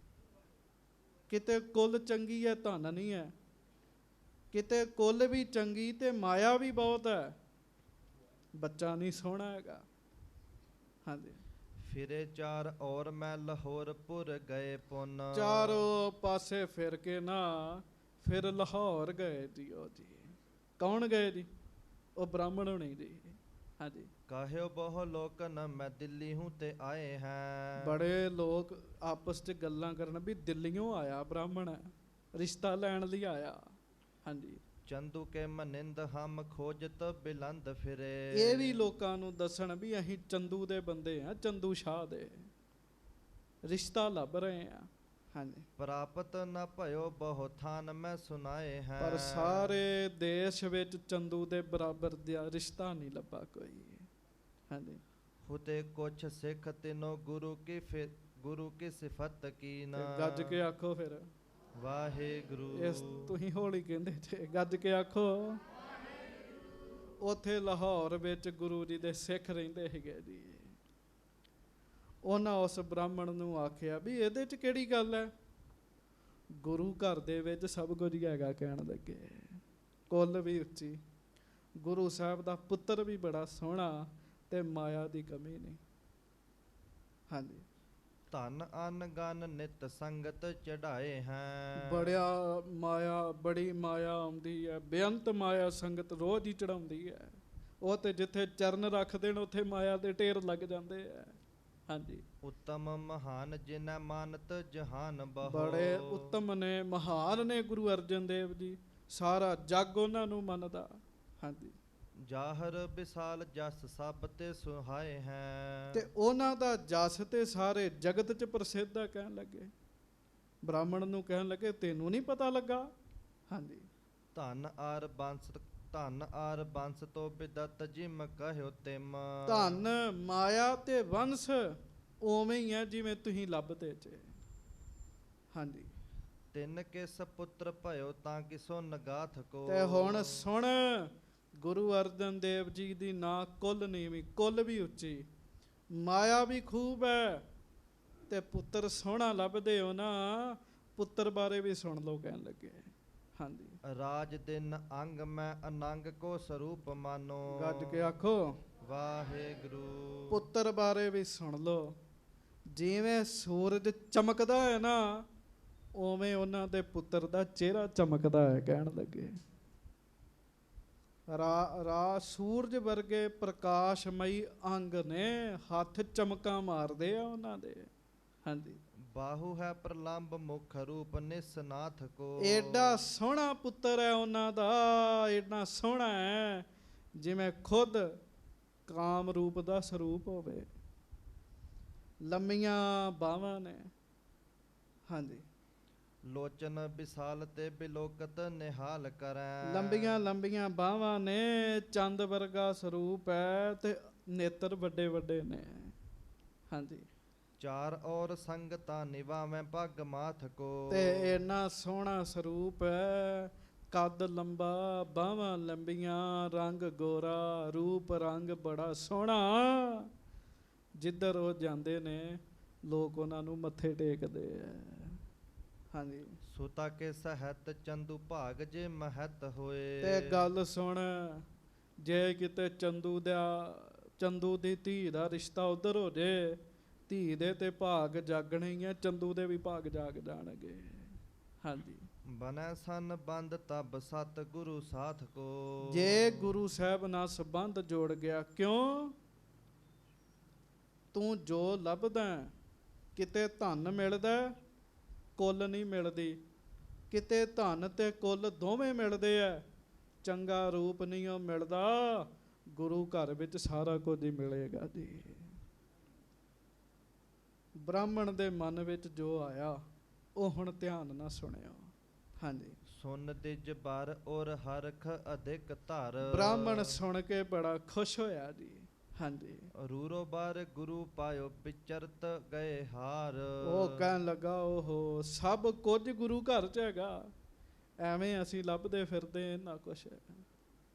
ਕਿਤੇ ਕੁੱਲ ਚੰਗੀ ਹੈ ਧਨ ਨਹੀਂ ਹੈ, ਕਿਤੇ ਕੁੱਲ ਵੀ ਚੰਗੀ ਤੇ ਮਾਇਆ ਵੀ ਬਹੁਤ ਹੈ, ਬੱਚਾ ਨਹੀਂ ਸੋਹਣਾ ਹੈਗਾ। ਹਾਂਜੀ। ਫਿਰੇ ਚਾਰ ਔਰ ਮੈਂ ਲਾਹੌਰਪੁਰ ਗਏ ਪੁੰਨ। ਚਾਰੋਂ ਪਾਸੇ ਫਿਰ ਕੇ ਨਾ ਫਿਰ ਲਾਹੌਰ ਗਏ ਜੀ। ਉਹ ਜੀ ਕੌਣ ਗਏ ਜੀ? ਉਹ ਬ੍ਰਾਹਮਣ ਹੋਣੇ ਜੀ। ਹਾਂਜੀ। ਕਹਿਓ ਬਹੁ ਲੋਕਨ ਮੈਂ ਦਿੱਲੀ ਹੂੰ ਤੇ ਆਏ ਹੈ। ਬੜੇ ਲੋਕ ਆਪਸ 'ਚ ਗੱਲਾਂ ਕਰਨ ਵੀ ਦਿੱਲੀੋਂ ਆਇਆ ਬ੍ਰਾਹਮਣ, ਰਿਸ਼ਤਾ ਲੈਣ ਲਈ ਆਇਆ। ਹਾਂਜੀ। ਚੰਦੂ ਕੇ ਮਨਿੰਦ ਹਮ ਖੋਜਤ ਬਿਲੰਦ ਫਿਰੇ। ਇਹ ਵੀ ਲੋਕਾਂ ਨੂੰ ਦੱਸਣ ਵੀ ਅਸੀਂ ਚੰਦੂ ਦੇ ਬੰਦੇ ਆ, ਚੰਦੂ ਸ਼ਾਹ ਦੇ, ਰਿਸ਼ਤਾ ਲੱਭ ਰਹੇ ਆ। ਹਾਂਜੀ। ਪ੍ਰਾਪਤ ਨ ਭਇਓ ਬਹੁ ਥਾਨ ਮੈਂ ਸੁਨਾਏ ਹੈ। ਪਰ ਸਾਰੇ ਦੇਸ਼ ਵਿੱਚ ਚੰਦੂ ਦੇ ਬਰਾਬਰ ਦਾ ਰਿਸ਼ਤਾ ਨਹੀਂ ਲੱਭਾ ਕੋਈ। ਹਾਂਜੀ। ਹੁਤੇ ਕੁਛ ਸਿੱਖ ਤਿਨੋ ਗੁਰੂ ਕੀ ਸਿਫਤ ਕੀਨ। ਗੱਜ ਕੇ ਆਖੋ ਫਿਰ ਵਾਹਿਗੁਰੂ। ਇਸ ਤੁਸੀਂ ਹੌਲੀ ਕਹਿੰਦੇ ਜੇ, ਗੱਜ ਕੇ ਆਖੋ। ਉੱਥੇ ਲਾਹੌਰ ਵਿੱਚ ਗੁਰੂ ਜੀ ਦੇ ਸਿੱਖ ਰਹਿੰਦੇ ਸੀਗੇ ਜੀ। ਉਹਨਾਂ ਉਸ ਬ੍ਰਾਹਮਣ ਨੂੰ ਆਖਿਆ ਵੀ ਇਹਦੇ 'ਚ ਕਿਹੜੀ ਗੱਲ ਹੈ, ਗੁਰੂ ਘਰ ਦੇ ਵਿੱਚ ਸਭ ਕੁਝ ਹੈਗਾ। ਕਹਿਣ ਲੱਗੇ ਕੁੱਲ ਵੀ ਉੱਚੀ, ਗੁਰੂ ਸਾਹਿਬ ਦਾ ਪੁੱਤਰ ਵੀ ਬੜਾ ਸੋਹਣਾ ਤੇ ਮਾਇਆ ਦੀ ਕਮੀ ਨਹੀਂ। ਹਾਂਜੀ। ਧਨ ਅਨ ਗਨ ਨਿਤ ਸੰਗਤ ਚੜਾਏ ਹੈ। ਬੜੀ ਮਾਇਆ ਆਉਂਦੀ ਹੈ, ਬੇਅੰਤ ਮਾਇਆ ਸੰਗਤ ਰੋਜ਼ ਹੀ ਚੜਾਉਂਦੀ ਹੈ। ਉਹ ਤੇ ਜਿੱਥੇ ਚਰਨ ਰੱਖ ਦੇਣ ਉੱਥੇ ਮਾਇਆ ਦੇ ਢੇਰ ਲੱਗ ਜਾਂਦੇ ਆ। ਹਾਂਜੀ, ਉੱਤਮ ਮਹਾਨ ਜਿਨੈ ਮਾਨਤ ਜਹਾਨ ਬਹੁ। ਬੜੇ ਉੱਤਮ ਨੇ, ਮਹਾਨ ਨੇ ਗੁਰੂ ਅਰਜਨ ਦੇਵ ਜੀ, ਸਾਰਾ ਜੱਗ ਉਹਨਾਂ ਨੂੰ ਮੰਨਦਾ। ਹਾਂਜੀ, ਜਾਹਰ ਵਿਸਾਲ ਜਸ ਸਭ ਤੇ ਸੁਹਾਏ ਹੈ। ਤੇ ਉਹਨਾਂ ਦਾ ਜਸ ਤੇ ਸਾਰੇ ਜਗਤ 'ਚ ਪ੍ਰਸਿੱਧ ਹੈ। ਕਹਿਣ ਲੱਗੇ, ਬ੍ਰਾਹਮਣ ਨੂੰ ਕਹਿਣ ਲੱਗੇ ਤੈਨੂੰ ਨਹੀਂ ਪਤਾ ਲੱਗਾ। ਹਾਂਜੀ, ਧਨ ਆਰ ਬੰਸ ਤੋਂ ਬਿਦਤ ਜਿਮ ਕਹਿਓ ਤਿਮ। ਧਨ ਮਾਇਆ ਤੇ ਵੰਸ ਉਵੇਂ ਹੀ ਹੈ ਜਿਵੇਂ ਤੁਸੀਂ ਲੱਭਦੇ ਚ। ਹਾਂਜੀ, ਤਿੰਨ ਕੇ ਸਪੁੱਤਰ ਭਇਓ ਤਾਂ ਕਿਸੋ ਨਗਾਥ ਕੋ। ਤੇ ਹੁਣ ਸੁਣ, ਗੁਰੂ ਅਰਜਨ ਦੇਵ ਜੀ ਦੀ ਨਾ ਕੁੱਲ ਨੀਵੀਂ, ਕੁੱਲ ਵੀ ਉੱਚੀ, ਮਾਇਆ ਵੀ ਖੂਬ ਹੈ, ਤੇ ਪੁੱਤਰ ਸੋਹਣਾ ਲੱਭਦੇ ਹੋ ਨਾ, ਪੁੱਤਰ ਬਾਰੇ ਵੀ ਸੁਣ ਲਓ। ਕਹਿਣ ਲੱਗੇ, ਹਾਂਜੀ, ਰਾਜ ਦਿਨ ਅੰਗ ਮੈਂ ਅਨੰਗ ਕੋ ਸਰੂਪ ਮਾਨੋ। ਗੱਜ ਕੇ ਆਖੋ ਵਾਹਿਗੁਰੂ। ਪੁੱਤਰ ਬਾਰੇ ਵੀ ਸੁਣ ਲਓ, ਜਿਵੇਂ ਸੂਰਜ ਚਮਕਦਾ ਹੈ ਨਾ, ਉਵੇਂ ਉਹਨਾਂ ਦੇ ਪੁੱਤਰ ਦਾ ਚਿਹਰਾ ਚਮਕਦਾ ਹੈ। ਕਹਿਣ ਲੱਗੇ, ਸੂਰਜ ਵਰਗੇ ਪ੍ਰਕਾਸ਼ਮਈ ਅੰਗ ਨੇ, ਹੱਥ ਚਮਕਾਂ ਮਾਰਦੇ ਆ ਉਹਨਾਂ ਦੇ। ਹਾਂਜੀ, ਬਾਹੂ ਹੈ ਪ੍ਰਲੰਬ ਮੁਖ ਰੂਪ ਨਿਸਨਾਥ ਕੋ। ਏਡਾ ਸੋਹਣਾ ਪੁੱਤਰ ਹੈ ਉਹਨਾਂ ਦਾ, ਏਡਾ ਸੋਹਣਾ ਹੈ ਜਿਵੇਂ ਖੁਦ ਕਾਮ ਰੂਪ ਦਾ ਸਰੂਪ ਹੋਵੇ। ਲੰਮੀਆਂ ਬਾਹਾਂ ਨੇ। ਹਾਂਜੀ, ਲੋਚਨ ਵਿਸਾਲ ਤੇ ਬਿਲੋਕਤ ਨਿਹਾਲ ਕਰੈ। ਲੰਬੀਆਂ ਲੰਬੀਆਂ ਬਾਹਾਂ ਨੇ, ਚੰਦ ਵਰਗਾ ਸਰੂਪ ਹੈ, ਤੇ ਨੇਤਰ ਵੱਡੇ ਵੱਡੇ ਨੇ। ਹਾਂਜੀ, ਚਾਰ ਔਰ ਸੰਗਤਾਂ ਨਿਵਾਵੇਂ ਪੱਗ ਮਾਥ ਕੋ। ਤੇ ਇੰਨਾ ਸੋਹਣਾ ਸਰੂਪ ਹੈ, ਕੱਦ ਲੰਬਾ, ਬਾਹਾਂ ਲੰਬੀਆਂ, ਰੰਗ ਗੋਰਾ, ਰੂਪ ਰੰਗ ਬੜਾ ਸੋਹਣਾ। ਜਿੱਧਰ ਉਹ ਜਾਂਦੇ ਨੇ ਲੋਕ ਉਹਨਾਂ ਨੂੰ ਮੱਥੇ ਟੇਕਦੇ ਆ। ਹਾਂਜੀ, ਸੁਤਾ ਕੇ ਸਹਿਤ ਚੰਦੂ ਭਾਗ ਜੇ ਮਹਤ ਹੋਏ। ਤੇ ਗੱਲ ਸੁਣ, ਜੇ ਕਿਤੇ ਚੰਦੂ ਦੀ ਧੀ ਦਾ ਰਿਸ਼ਤਾ ਉਧਰ ਹੋ ਜੇ, ਧੀ ਦੇ ਤੇ ਭਾਗ ਜਾਗਣੇ ਹੀ ਆ, ਚੰਦੂ ਦੇ ਵੀ ਭਾਗ ਜਾਗ ਜਾਣਗੇ। ਹਾਂਜੀ, ਬਨੈ ਸਨ ਬੰਦ ਤਬ ਸਤ ਗੁਰੂ ਸਾਥ ਕੋ। ਜੇ ਗੁਰੂ ਸਾਹਿਬ ਨਾਲ ਸੰਬੰਧ ਜੋੜ ਗਿਆ, ਕਿਉਂ? ਤੂੰ ਜੋ ਲੱਭਦਾ, ਕਿਤੇ ਧਨ ਮਿਲਦਾ, ਕੁੱਲ ਨਹੀਂ ਮਿਲਦੀ, ਕਿਤੇ ਧਨ ਤੇ ਕੁੱਲ ਦੋਵੇਂ ਮਿਲਦੇ ਆ, ਚੰਗਾ ਰੂਪ ਨਹੀਂ ਉਹ ਮਿਲਦਾ। ਗੁਰੂ ਘਰ ਵਿੱਚ ਸਾਰਾ ਕੁਝ ਹੀ ਮਿਲੇਗਾ ਜੀ। ਬ੍ਰਾਹਮਣ ਦੇ ਮਨ ਵਿੱਚ ਜੋ ਆਇਆ, ਉਹ ਹੁਣ ਧਿਆਨ ਨਾਲ ਸੁਣਿਓ। ਹਾਂਜੀ, ਸੁਨ ਦਿਜ ਬਰ ਔਰ ਹਰਖ ਅਧਿਕ ਧਰ। ਬ੍ਰਾਹਮਣ ਸੁਣ ਕੇ ਬੜਾ ਖੁਸ਼ ਹੋਇਆ ਜੀ। ਹਾਂਜੀ, ਰੂਰੋ ਬਾਰ ਗੁਰੂ ਪਾਇਓ ਵਿਚਰਤ ਗਏ ਹਾਰ। ਉਹ ਕਹਿਣ ਲੱਗਾ, ਓਹੋ ਸਭ ਕੁਝ ਗੁਰੂ ਘਰ ਚ ਹੈਗਾ, ਐਵੇਂ ਅਸੀਂ ਲੱਭਦੇ ਫਿਰਦੇ ਇੰਨਾ ਕੁਛ।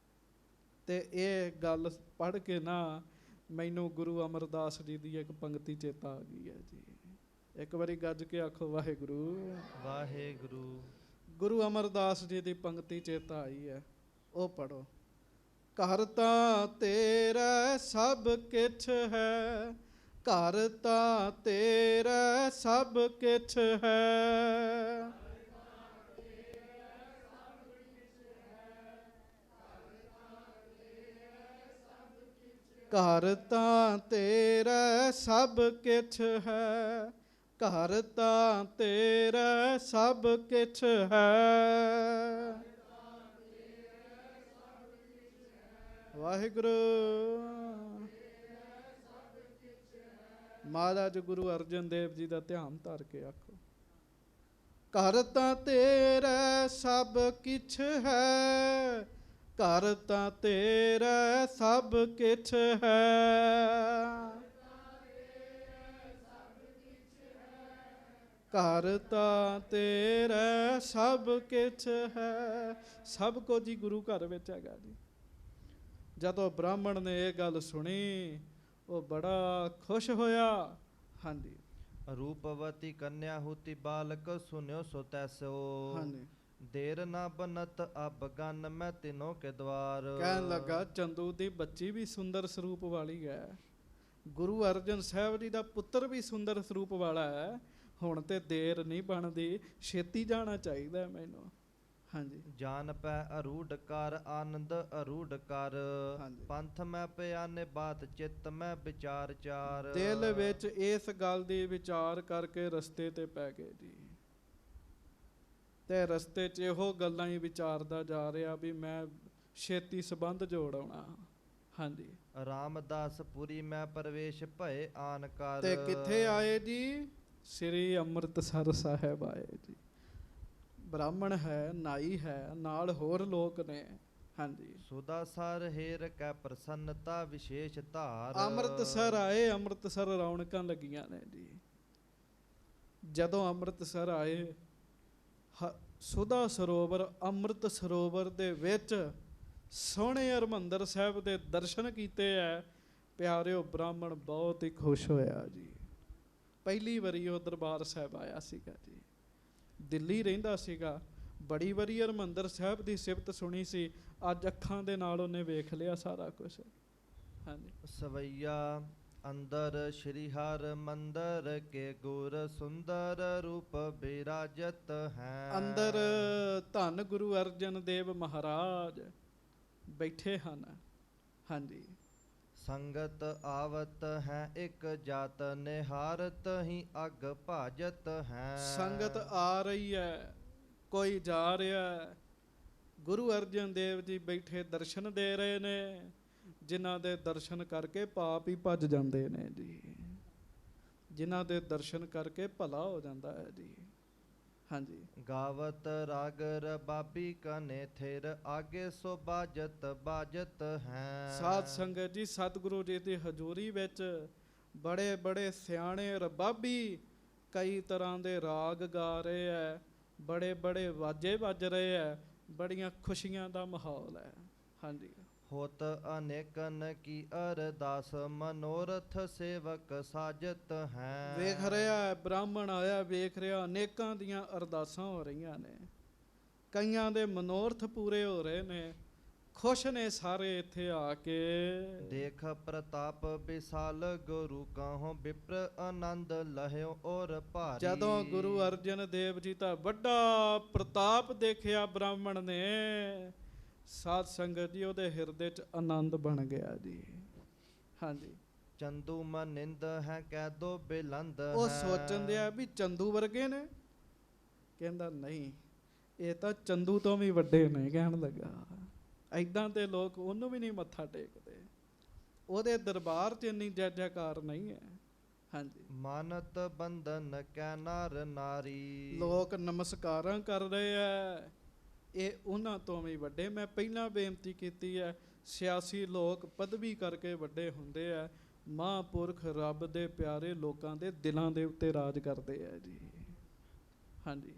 ਤੇ ਇਹ ਗੱਲ ਪੜ੍ਹ ਕੇ ਨਾ ਮੈਨੂੰ ਗੁਰੂ ਅਮਰਦਾਸ ਜੀ ਦੀ ਇੱਕ ਪੰਕਤੀ ਚੇਤਾ ਆ ਗਈ ਹੈ ਜੀ। ਇੱਕ ਵਾਰੀ ਗੱਜ ਕੇ ਆਖੋ ਵਾਹਿਗੁਰੂ ਵਾਹਿਗੁਰੂ। ਗੁਰੂ ਅਮਰਦਾਸ ਜੀ ਦੀ ਪੰਕਤੀ ਚੇਤਾ ਆਈ ਹੈ, ਉਹ ਪੜੋ। ਘਰ ਤਾਂ ਤੇਰਾ ਸਭ ਕਿਛ ਹੈ, ਘਰ ਤਾਂ ਤੇਰਾ ਸਭ ਕਿਛ ਹੈ। ਘਰ ਤਾਂ ਤੇਰਾ ਸਭ ਕਿਛ ਹੈ, ਘਰ ਤਾਂ ਤੇਰਾ ਸਭ ਕਿਛ ਹੈ। ਵਾਹਿਗੁਰੂ। ਮਹਾਰਾਜ ਗੁਰੂ ਅਰਜਨ ਦੇਵ ਜੀ ਦਾ ਧਿਆਨ ਧਰ ਕੇ ਆਖੋ, ਘਰ ਤਾਂ ਤੇਰਾ ਸਭ ਕਿਛ ਹੈ, ਘਰ ਤਾਂ ਤੇਰਾ ਸਭ ਕਿਛ ਹੈ। ਘਰ ਤਾਂ ਤੇਰਾ ਸਭ ਕਿਛ ਹੈ। ਸਭ ਕੁਝ ਹੀ ਗੁਰੂ ਘਰ ਵਿੱਚ ਹੈਗਾ ਜੀ। ਜਦੋਂ ਬ੍ਰਾਹਮਣ ਨੇ ਇਹ ਗੱਲ ਸੁਣੀ, ਉਹ ਬੜਾ ਖੁਸ਼ ਹੋਇਆ। ਹਾਂਜੀ, ਰੂਪਵਤੀ ਕੰਨਿਆ ਹੁਤੀ ਬਾਲਕ ਸੁਨਿਓ ਸੋ ਤੈਸੋ। ਹਾਂਜੀ, ਦੇਰ ਨਾ ਬਨਤ ਅਬ ਗਨ ਮੈਂ ਤਿਨੋਂ ਕੇ ਦਵਾਰ। ਕਹਿਣ ਲੱਗਾ, ਚੰਦੂ ਦੀ ਬੱਚੀ ਵੀ ਸੁੰਦਰ ਸਰੂਪ ਵਾਲੀ ਹੈ, ਗੁਰੂ ਅਰਜਨ ਸਾਹਿਬ ਜੀ ਦਾ ਪੁੱਤਰ ਵੀ ਸੁੰਦਰ ਸਰੂਪ ਵਾਲਾ ਹੈ। ਹੁਣ ਤੇ ਦੇਰ ਨਹੀਂ ਬਣਦੀ, ਛੇਤੀ ਜਾਣਾ ਚਾਹੀਦਾ ਹੈ ਮੈਨੂੰ। ਹਾਂਜੀ ਜਾਨ ਪੈ ਅਰੂਢ ਕਰ ਆਨੰਦ ਅਰੂਢ ਕਰ, ਹਾਂਜੀ। ਪੰਥ ਮੈਂ ਪਿਆਨੇ ਬਾਤ ਚਿੱਤ ਮੈਂ ਵਿਚਾਰ ਚਾਰ। ਦਿਲ ਵਿੱਚ ਇਸ ਗੱਲ ਦੀ ਵਿਚਾਰ ਕਰਕੇ ਰਸਤੇ ਤੇ ਪੈ ਗਏ ਜੀ, ਤੇ ਰਸਤੇ 'ਚ ਇਹੋ ਗੱਲਾਂ ਹੀ ਵਿਚਾਰਦਾ ਜਾ ਰਿਹਾ ਵੀ ਮੈਂ ਛੇਤੀ ਸੰਬੰਧ ਜੋੜ ਆਉਣਾ। ਹਾਂਜੀ ਰਾਮਦਾਸ ਪੁਰੀ ਮੈਂ ਪ੍ਰਵੇਸ਼ ਭਏ ਆਨ ਕਰ। ਤੇ ਕਿੱਥੇ ਆਏ ਜੀ? ਸ੍ਰੀ ਅੰਮ੍ਰਿਤਸਰ ਸਾਹਿਬ ਆਏ ਜੀ। ਬ੍ਰਾਹਮਣ ਹੈ, ਨਾਈ ਹੈ, ਨਾਲ ਹੋਰ ਲੋਕ ਨੇ। ਹਾਂਜੀ ਸੁਦਾ ਸਰ ਹੇਰ ਕੈ ਪ੍ਰਸੰਨਤਾ ਵਿਸ਼ੇਸ਼ ਧਾਰ। ਅੰਮ੍ਰਿਤਸਰ ਆਏ, ਅੰਮ੍ਰਿਤਸਰ ਰੌਣਕਾਂ ਲੱਗੀਆਂ ਨੇ ਜੀ। ਜਦੋਂ ਅੰਮ੍ਰਿਤਸਰ ਆਏ, ਸੁਦਾ ਸਰੋਵਰ ਅੰਮ੍ਰਿਤ ਸਰੋਵਰ ਦੇ ਵਿੱਚ ਸੋਹਣੇ ਹਰਿਮੰਦਰ ਸਾਹਿਬ ਦੇ ਦਰਸ਼ਨ ਕੀਤੇ ਹੈ। ਪਿਆਰਿਓ, ਬ੍ਰਾਹਮਣ ਬਹੁਤ ਹੀ ਖੁਸ਼ ਹੋਇਆ ਜੀ। ਪਹਿਲੀ ਵਾਰੀ ਉਹ ਦਰਬਾਰ ਸਾਹਿਬ ਆਇਆ ਸੀਗਾ ਜੀ, ਦਿੱਲੀ ਰਹਿੰਦਾ ਸੀਗਾ। ਬੜੀ ਵਾਰੀ ਹਰਿਮੰਦਰ ਸਾਹਿਬ ਦੀ ਸਿਫਤ ਸੁਣੀ ਸੀ, ਅੱਜ ਅੱਖਾਂ ਦੇ ਨਾਲ ਉਹਨੇ ਵੇਖ ਲਿਆ ਸਾਰਾ ਕੁਝ। ਹਾਂਜੀ ਸਵਈਆ ਅੰਦਰ ਸ਼੍ਰੀ ਹਰ ਮੰਦਰ ਕੇ ਗੁਰ ਸੁੰਦਰ ਰੂਪ ਬਿਰਾਜਤ ਹੈ। ਅੰਦਰ ਧੰਨ ਗੁਰੂ ਅਰਜਨ ਦੇਵ ਮਹਾਰਾਜ ਬੈਠੇ ਹਨ। ਹਾਂਜੀ ਸੰਗਤ ਆਵਤ ਹੈ ਇੱਕ ਜਾਤ, ਨਿਹਾਰਤ ਹੀ ਅਗ ਭਾਜਤ ਹੈ। ਸੰਗਤ ਆ ਰਹੀ ਹੈ, ਕੋਈ ਜਾ ਰਿਹਾ ਹੈ। ਗੁਰੂ ਅਰਜਨ ਦੇਵ ਜੀ ਬੈਠੇ ਦਰਸ਼ਨ ਦੇ ਰਹੇ ਨੇ, ਜਿਨ੍ਹਾਂ ਦੇ ਦਰਸ਼ਨ ਕਰਕੇ ਪਾਪ ਹੀ ਭੱਜ ਜਾਂਦੇ ਨੇ ਜੀ, ਜਿਨ੍ਹਾਂ ਦੇ ਦਰਸ਼ਨ ਕਰਕੇ ਭਲਾ ਹੋ ਜਾਂਦਾ ਹੈ ਜੀ। ਹਾਂਜੀ ਗਾਵਤ ਰਾਗ ਰਬਾਬੀ ਕਨੇ ਥਿਰ, ਆਗੇ ਸੋ ਬਾਜਤ ਬਾਜਤ ਹੈ। ਸਾਧ ਸੰਗਤ ਜੀ, ਸਤਿਗੁਰੂ ਜੀ ਦੀ ਹਜ਼ੂਰੀ ਵਿੱਚ ਬੜੇ ਬੜੇ ਸਿਆਣੇ ਰਬਾਬੀ ਕਈ ਤਰ੍ਹਾਂ ਦੇ ਰਾਗ ਗਾ ਰਹੇ ਹੈ, ਬੜੇ ਬੜੇ ਵਾਜੇ ਵੱਜ ਰਹੇ ਹੈ, ਬੜੀਆਂ ਖੁਸ਼ੀਆਂ ਦਾ ਮਾਹੌਲ ਹੈ। ਹਾਂਜੀ ਹੋਤ ਅਨੇਕਨ ਕੀ ਅਰਦਾਸ, ਮਨੋਰਥ ਸੇਵਕ ਸਾਜਤ ਹੈ। ਵੇਖ ਰਿਹਾ ਹੈ, ਬ੍ਰਾਹਮਣ ਆਇਆ, ਵੇਖ ਰਿਹਾ ਅਨੇਕਾਂ ਦੀਆਂ ਅਰਦਾਸਾਂ ਹੋ ਰਹੀਆਂ ਨੇ, ਕਈਆਂ ਦੇ ਮਨੋਰਥ ਪੂਰੇ ਹੋ ਰਹੇ ਨੇ। ਖੁਸ਼ ਨੇ ਸਾਰੇ ਇੱਥੇ ਆ ਕੇ। ਦੇਖ ਪ੍ਰਤਾਪ ਵਿਸਾਲ ਗੁਰੂ ਕਹੋ, ਵਿਪਰ ਆਨੰਦ ਲਹਿਓ ਔਰ ਭਾਰੀ। ਜਦੋਂ ਗੁਰੂ ਅਰਜਨ ਦੇਵ ਜੀ ਦਾ ਵੱਡਾ ਪ੍ਰਤਾਪ ਦੇਖਿਆ ਬ੍ਰਾਹਮਣ ਨੇ, ਸਾਧ ਸੰਗਤ ਜੀ, ਉਹਦੇ ਹਿਰਦੇ 'ਚ ਆਨੰਦ ਬਣ ਗਿਆ ਜੀ। ਹਾਂਜੀ ਚੰਦੂ ਮਨਿੰਦ ਹੈ ਕਹਿ ਦੋ ਬਿਲੰਦ ਹੈ। ਉਹ ਸੋਚਣ ਦਿਆ ਵੀ ਚੰਦੂ ਵਰਗੇ ਨੇ, ਕਹਿੰਦਾ ਨਹੀਂ, ਇਹ ਤਾਂ ਚੰਦੂ ਤੋਂ ਵੀ ਵੱਡੇ ਨੇ। ਕਹਿਣ ਲੱਗਾ ਐਦਾਂ ਦੇ ਲੋਕ ਉਹਨੂੰ ਵੀ ਨਹੀਂ ਮੱਥਾ ਟੇਕਦੇ, ਉਹਦੇ ਦਰਬਾਰ 'ਚ ਇੰਨੀ ਜੈ ਜੈਕਾਰ ਨਹੀਂ ਹੈ। ਹਾਂਜੀ ਮਾਨਤ ਬੰਧਨ ਕੈ ਨਰ ਨਾਰੀ। ਲੋਕ ਨਮਸਕਾਰਾਂ ਕਰ ਰਹੇ ਹੈ, ਇਹ ਉਹਨਾਂ ਤੋਂ ਵੀ ਵੱਡੇ। ਮੈਂ ਪਹਿਲਾਂ ਬੇਨਤੀ ਕੀਤੀ ਹੈ, 86 ਲੋਕ ਪਦਵੀ ਕਰਕੇ ਵੱਡੇ ਹੁੰਦੇ ਆ, ਮਹਾਂਪੁਰਖ ਰੱਬ ਦੇ ਪਿਆਰੇ ਲੋਕਾਂ ਦੇ ਦਿਲਾਂ ਦੇ ਉੱਤੇ ਰਾਜ ਕਰਦੇ ਆ ਜੀ। ਹਾਂਜੀ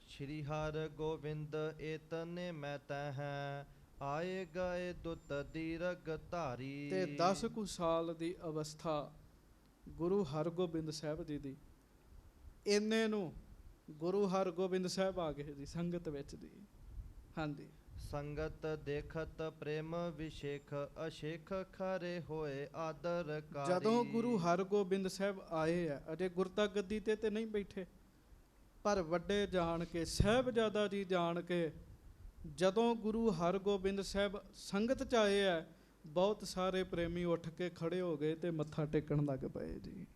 ਸ਼੍ਰੀ ਹਰ ਗੋਬਿੰਦ ਏਤਨੇ ਮੈਂ ਤੈ ਹੈ, ਆਏ ਗਏ ਦੁੱਤ ਦੀਰਘ ਧਾਰੀ। ਤੇ 10 ਕੁ ਸਾਲ ਦੀ ਅਵਸਥਾ ਗੁਰੂ ਹਰਗੋਬਿੰਦ ਸਾਹਿਬ ਜੀ ਦੀ, ਇੰਨੇ ਨੂੰ ਗੁਰੂ ਹਰਗੋਬਿੰਦ ਸਾਹਿਬ ਆ ਗਏ ਜੀ ਸੰਗਤ ਵਿੱਚ ਦੀ। ਹਾਂਜੀ ਸੰਗਤ ਦੇਖਤ ਪ੍ਰੇਮ ਵਿਸ਼ੇਖ, ਅਸ਼ੇਖ ਖਰੇ ਹੋਏ ਆਦਰ ਕਾਰੀ। ਜਦੋਂ ਗੁਰੂ ਹਰਗੋਬਿੰਦ ਸਾਹਿਬ ਆਏ ਆ, ਅਜੇ ਗੁਰਤਾ ਗੱਦੀ ਤੇ ਨਹੀਂ ਬੈਠੇ, ਪਰ ਵੱਡੇ ਜਾਣ ਕੇ, ਸਾਹਿਬਜ਼ਾਦਾ ਜੀ ਜਾਣ ਕੇ, ਜਦੋਂ ਗੁਰੂ ਹਰਗੋਬਿੰਦ ਸਾਹਿਬ ਸੰਗਤ 'ਚ ਆਏ ਆ, ਬਹੁਤ ਸਾਰੇ ਪ੍ਰੇਮੀ ਉੱਠ ਕੇ ਖੜੇ ਹੋ ਗਏ ਤੇ ਮੱਥਾ ਟੇਕਣ ਲੱਗ ਪਏ ਜੀ।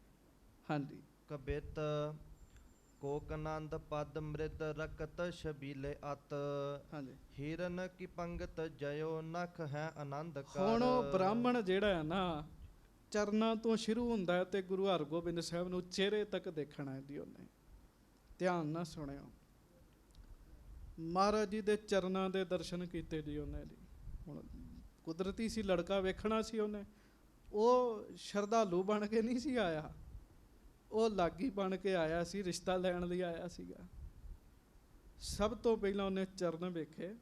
ਹਾਂਜੀ ਕਬਿਤ ਕੋਕਨੰਦ ਪਦ ਮ੍ਰਿਤ ਰਕਤ ਛਬੀਲੇ ਅਤ। ਹਾਂਜੀ ਹੀਰਨ ਕੀ ਪੰਗਤ ਜਯੋ ਨਖ ਹੈ ਆਨੰਦ ਕਰ। ਹੁਣ ਉਹ ਬ੍ਰਾਹਮਣ ਜਿਹੜਾ ਹੈ ਨਾ, ਚਰਨਾਂ ਤੋਂ ਸ਼ੁਰੂ ਹੁੰਦਾ ਹੈ ਤੇ ਗੁਰੂ ਹਰਗੋਬਿੰਦ ਸਾਹਿਬ ਨੂੰ ਚਿਹਰੇ ਤੱਕ ਦੇਖਣਾ ਜੀ ਉਹਨੇ। ਧਿਆਨ ਨਾਲ ਸੁਣਿਓ, ਮਹਾਰਾਜ ਜੀ ਦੇ ਚਰਨਾਂ ਦੇ ਦਰਸ਼ਨ ਕੀਤੇ ਜੀ ਉਹਨੇ ਜੀ। ਹੁਣ ਕੁਦਰਤੀ ਸੀ, ਲੜਕਾ ਵੇਖਣਾ ਸੀ ਉਹਨੇ, ਉਹ ਸ਼ਰਧਾਲੂ ਬਣ ਕੇ ਨਹੀਂ ਸੀ ਆਇਆ, ਉਹ ਲਾਗੀ ਬਣ ਕੇ ਆਇਆ ਸੀ, ਰਿਸ਼ਤਾ ਲੈਣ ਲਈ ਆਇਆ ਸੀਗਾ। ਸਭ ਤੋਂ ਪਹਿਲਾਂ ਉਹਨੇ ਚਰਨ ਵੇਖੇ,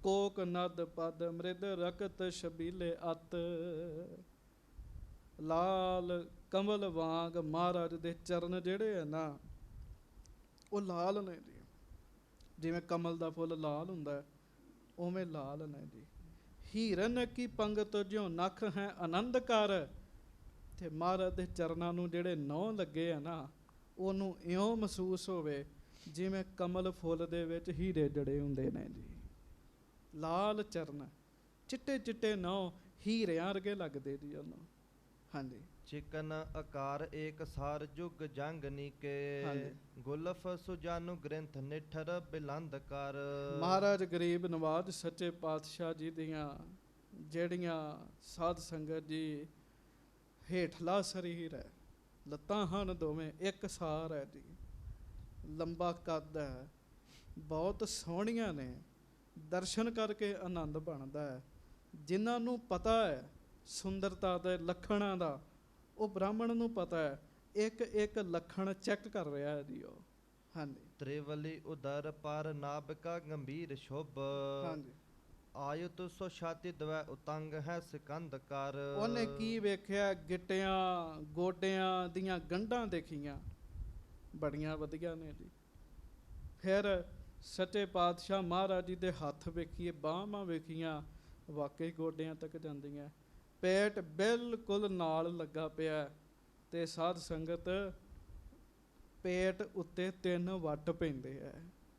ਕੋਕ ਨਦ ਪਦ ਮ੍ਰਿਦ ਰਕਤ ਛਬੀਲੇ ਅਤ। ਲਾਲ ਕਮਲ ਵਾਂਗ ਮਹਾਰਾਜ ਦੇ ਚਰਨ ਜਿਹੜੇ ਆ ਨਾ, ਉਹ ਲਾਲ ਨੇ ਜੀ, ਜਿਵੇਂ ਕਮਲ ਦਾ ਫੁੱਲ ਲਾਲ ਹੁੰਦਾ ਉਵੇਂ ਲਾਲ ਨੇ ਜੀ। ਹੀਰਨ ਕੀ ਪੰਗਤ ਜਿਉ ਨਖ ਹੈ ਆਨੰਦ ਕਰ। ਤੇ ਮਹਾਰਾਜ ਦੇ ਚਰਨਾਂ ਨੂੰ ਜਿਹੜੇ ਨਹੁੰ ਲੱਗੇ ਆ ਨਾ, ਉਹਨੂੰ ਇਉਂ ਮਹਿਸੂਸ ਹੋਵੇ ਜਿਵੇਂ ਕਮਲ ਫੁੱਲ ਦੇ ਵਿੱਚ ਹੀਰੇ ਜੜੇ ਹੁੰਦੇ ਨੇ ਜੀ। ਲਾਲ ਚਰਨ, ਚਿੱਟੇ ਚਿੱਟੇ ਨਹੁੰ, ਹੀਰਿਆਂ ਵਰਗੇ ਲੱਗਦੇ ਜੀ ਉਹਨੂੰ। ਹਾਂਜੀ। ਚਿਕਨ ਆਕਾਰ ਏਕ ਸਾਰ ਜੁਗ ਜੰਗ ਨੀਕੇ, ਹਾਂਜੀ। ਗੁਲਫ ਸੁਜਾਨੂ ਗ੍ਰੰਥ ਨਿਠਰ ਬਿਲੰਦ ਕਰ। ਮਹਾਰਾਜ ਗਰੀਬ ਨਵਾਜ ਸੱਚੇ ਪਾਤਸ਼ਾਹ ਜੀ ਦੀਆਂ ਜਿਹੜੀਆਂ ਸਾਧ ਸੰਗਤ ਜੀ ਹੇਠਲਾ ਸਰੀਰ ਹੈ, ਲੱਤਾਂ ਹਨ ਦੋਵੇਂ, ਇੱਕ ਸਾਰ ਹੈ ਜੀ, ਲੰਬਾ ਕੱਦ ਹੈ, ਬਹੁਤ ਸੋਹਣੀਆਂ ਨੇ, ਦਰਸ਼ਨ ਕਰਕੇ ਆਨੰਦ ਬਣਦਾ ਹੈ। ਜਿਨ੍ਹਾਂ ਨੂੰ ਪਤਾ ਹੈ ਸੁੰਦਰਤਾ ਦੇ ਲੱਖਣਾਂ ਦਾ, ਉਹ ਬ੍ਰਾਹਮਣ ਨੂੰ ਪਤਾ ਹੈ, ਇੱਕ ਇੱਕ ਲੱਖਣ ਚੈੱਕ ਕਰ ਰਿਹਾ ਹੈ ਜੀ ਉਹ। ਹਾਂਜੀ। ਤ੍ਰਿਵਲੀ ਉਦਰ ਪਰ ਨਾਭਿਕਾ ਗੰਭੀਰ ਸ਼ੁਭ, ਹਾਂਜੀ। ਆਯੁਤ ਸੋ ਛਾਤੀ ਦਵੈ ਉਤੰਗ ਹੈ ਸਿਕੰਦ ਕਰ। ਉਹਨੇ ਕੀ ਵੇਖਿਆ? ਗਿੱਟਿਆਂ ਗੋਡਿਆਂ ਦੀਆਂ ਗੰਢਾਂ ਦੇਖੀਆਂ, ਬੜੀਆਂ ਵਧੀਆ ਨੇ ਜੀ। ਫਿਰ ਸੱਚੇ ਪਾਤਸ਼ਾਹ ਮਹਾਰਾਜ ਜੀ ਦੇ ਹੱਥ ਵੇਖੀਏ, ਬਾਹਾਂ ਵੇਖੀਆਂ, ਵਾਕਈ ਗੋਡਿਆਂ ਤੱਕ ਜਾਂਦੀਆਂ। ਪੇਟ ਬਿਲਕੁਲ ਨਾਲ ਲੱਗਾ ਪਿਆ, ਤੇ ਸਾਧ ਸੰਗਤ ਪੇਟ ਉੱਤੇ 3 ਵੱਟ ਪੈਂਦੇ ਹੈ।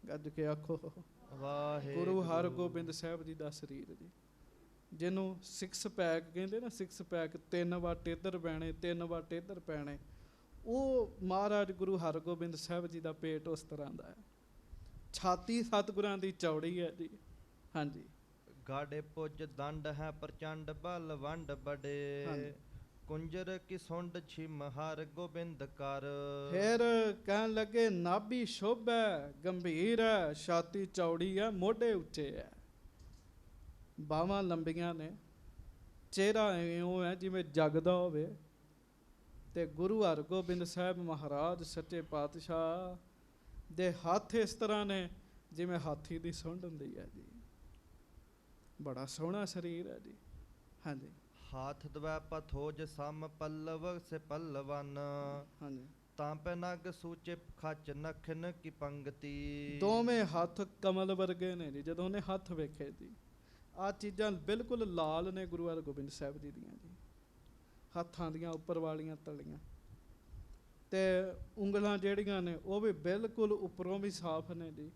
ਗੱਜ ਕੇ ਆਖੋ ਵਾਹਿਗੁਰੂ। ਗੁਰੂ ਹਰਗੋਬਿੰਦ ਸਾਹਿਬ ਜੀ ਦਾ ਸਰੀਰ ਜੀ, ਜਿਹਨੂੰ 6 ਪੈਕ ਕਹਿੰਦੇ ਨਾ, 6 ਪੈਕ, 3 ਵੱਟ ਇੱਧਰ ਪੈਣੇ, 3 ਵੱਟ ਇੱਧਰ ਪੈਣੇ, ਉਹ ਮਹਾਰਾਜ ਗੁਰੂ ਹਰਗੋਬਿੰਦ ਸਾਹਿਬ ਜੀ ਦਾ ਪੇਟ ਉਸ ਤਰ੍ਹਾਂ ਦਾ ਹੈ। ਛਾਤੀ ਸਤਿਗੁਰਾਂ ਦੀ ਚੌੜੀ ਹੈ ਜੀ। ਹਾਂਜੀ। ਗਾੜੇ ਪੁੱਜ ਦੰਡ ਹੈ ਪ੍ਰਚੰਡ ਬਲ ਵੰਡ ਬੜੇ, ਹਾਂਜੀ। ਕੁੰਜਰ ਕੀ ਸੁੰਡ ਛਿਮ ਹਰ ਗੋਬਿੰਦ ਕਰ। ਫਿਰ ਕਹਿਣ ਲੱਗੇ ਨਾਭੀ ਸ਼ੁਭ ਹੈ, ਗੰਭੀਰ ਹੈ, ਛਾਤੀ ਚੌੜੀ ਹੈ, ਮੋਢੇ ਉੱਚੇ ਹੈ, ਬਾਹਾਂ ਲੰਬੀਆਂ ਨੇ, ਚਿਹਰਾ ਇਉਂ ਹੈ ਜਿਵੇਂ ਜਗਦਾ ਹੋਵੇ। ਤੇ ਗੁਰੂ ਹਰਗੋਬਿੰਦ ਸਾਹਿਬ ਮਹਾਰਾਜ ਸੱਚੇ ਪਾਤਸ਼ਾਹ ਦੇ ਹੱਥ ਇਸ ਤਰ੍ਹਾਂ ਨੇ ਜਿਵੇਂ ਹਾਥੀ ਦੀ ਸੁੰਡ ਹੁੰਦੀ ਹੈ ਜੀ। ਬੜਾ ਸੋਹਣਾ ਸਰੀਰ ਹੈ ਜੀ। ਹਾਂਜੀ। ਹਾਥ ਦਵੈ ਪਥੋਜ ਸਮ ਪੱਲਵ ਸੇ ਪੱਲਵਨ, ਹਾਂਜੀ। ਤਾਂ ਪੈ ਨਗ ਸੂਚੇ ਖਚ ਨਖਨ ਕੀ ਪੰਗਤੀ। ਦੋਵੇਂ ਹੱਥ ਕਮਲ ਵਰਗੇ ਨੇ ਜੀ। ਜਦੋਂ ਉਹਨੇ ਹੱਥ ਵੇਖੇ ਜੀ, ਆਹ ਚੀਜ਼ਾਂ ਬਿਲਕੁਲ ਲਾਲ ਨੇ ਗੁਰੂ ਹਰਗੋਬਿੰਦ ਸਾਹਿਬ ਜੀ ਦੀਆਂ ਜੀ। ਹੱਥਾਂ ਦੀਆਂ ਉੱਪਰ ਵਾਲੀਆਂ ਤਲੀਆਂ ਤੇ ਉਂਗਲਾਂ ਜਿਹੜੀਆਂ ਨੇ ਉਹ ਵੀ ਬਿਲਕੁਲ ਉੱਪਰੋਂ ਵੀ ਸਾਫ਼ ਨੇ ਜੀ।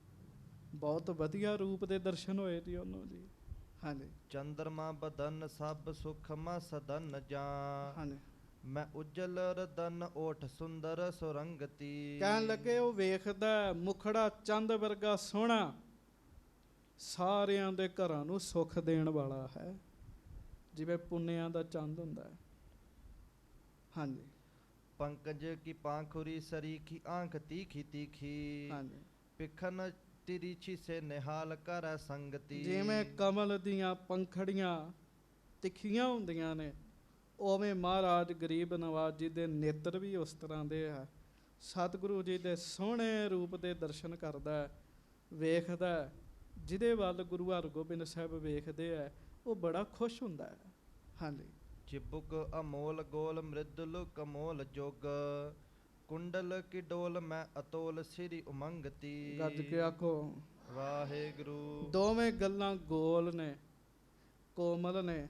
ਬਹੁਤ ਵਧੀਆ ਰੂਪ ਦੇ ਦਰਸ਼ਨ ਹੋਏ ਜੀ ਉਹਨੂੰ ਜੀ। ਹਾਂਜੀ। ਚੰਦਰਮਾ ਬਦਨ ਸਭ ਸੁਖਮਾ ਸਦਨ ਜਾਂ, ਹਾਂਜੀ। ਮੈਂ ਉਜਲ ਰਦਨ ਓਠ ਸੁੰਦਰ ਸੁਰੰਗਤੀ। ਕਹਿਣ ਲੱਗੇ ਉਹ ਵੇਖਦਾ ਮੁਖੜਾ ਚੰਦ ਵਰਗਾ ਸੋਹਣਾ, ਸਾਰਿਆਂ ਦੇ ਘਰਾਂ ਨੂੰ ਸੁੱਖ ਦੇਣ ਵਾਲਾ ਹੈ, ਜਿਵੇਂ ਪੁੰਨਿਆਂ ਦਾ ਚੰਦ ਹੁੰਦਾ ਹੈ। ਹਾਂਜੀ। ਪੰਕਜ ਕੀ ਪਾਂਖੁਰੀ ਸਰੀਖੀ ਆਂਖ ਤੀਖੀ ਤੀਖੀ, ਹਾਂਜੀ। ਪਿਖਨ ਤਿਰੀਛੀ ਸੇ ਨਿਹਾਲ ਕਰੈ ਸੰਗਤੀ। ਜਿਵੇਂ ਕਮਲ ਦੀਆਂ ਪੰਖੜੀਆਂ ਤਿੱਖੀਆਂ ਹੁੰਦੀਆਂ ਨੇ, ਉਵੇਂ ਮਹਾਰਾਜ ਗਰੀਬ ਨਵਾਜ ਜੀ ਦੇ ਨੇਤਰ ਵੀ ਉਸ ਤਰ੍ਹਾਂ ਦੇ ਆ। ਸਤਿਗੁਰੂ ਜੀ ਦੇ ਸੋਹਣੇ ਰੂਪ ਦੇ ਦਰਸ਼ਨ ਕਰਦਾ, ਵੇਖਦਾ। ਜਿਹਦੇ ਵੱਲ ਗੁਰੂ ਹਰਗੋਬਿੰਦ ਸਾਹਿਬ ਵੇਖਦੇ ਆ, ਉਹ ਬੜਾ ਖੁਸ਼ ਹੁੰਦਾ ਹੈ। ਹਾਂਜੀ। ਚਿਬੁਕ ਅਮੋਲ ਗੋਲ ਮ੍ਰਿਦੁਲ ਕਮੋਲ ਜੋਗ, ਕੁੰਡਲ ਕੀ ਡੋਲ ਮੈਂ ਅਤੋਲ ਸ੍ਰੀ ਉਮੰਗਤੀ। ਗੱਜ ਕੇ ਆਖੋ ਵਾਹਿਗੁਰੂ। ਦੋਵੇਂ ਗੱਲਾਂ ਗੋਲ ਨੇ, ਕੋਮਲ ਨੇ,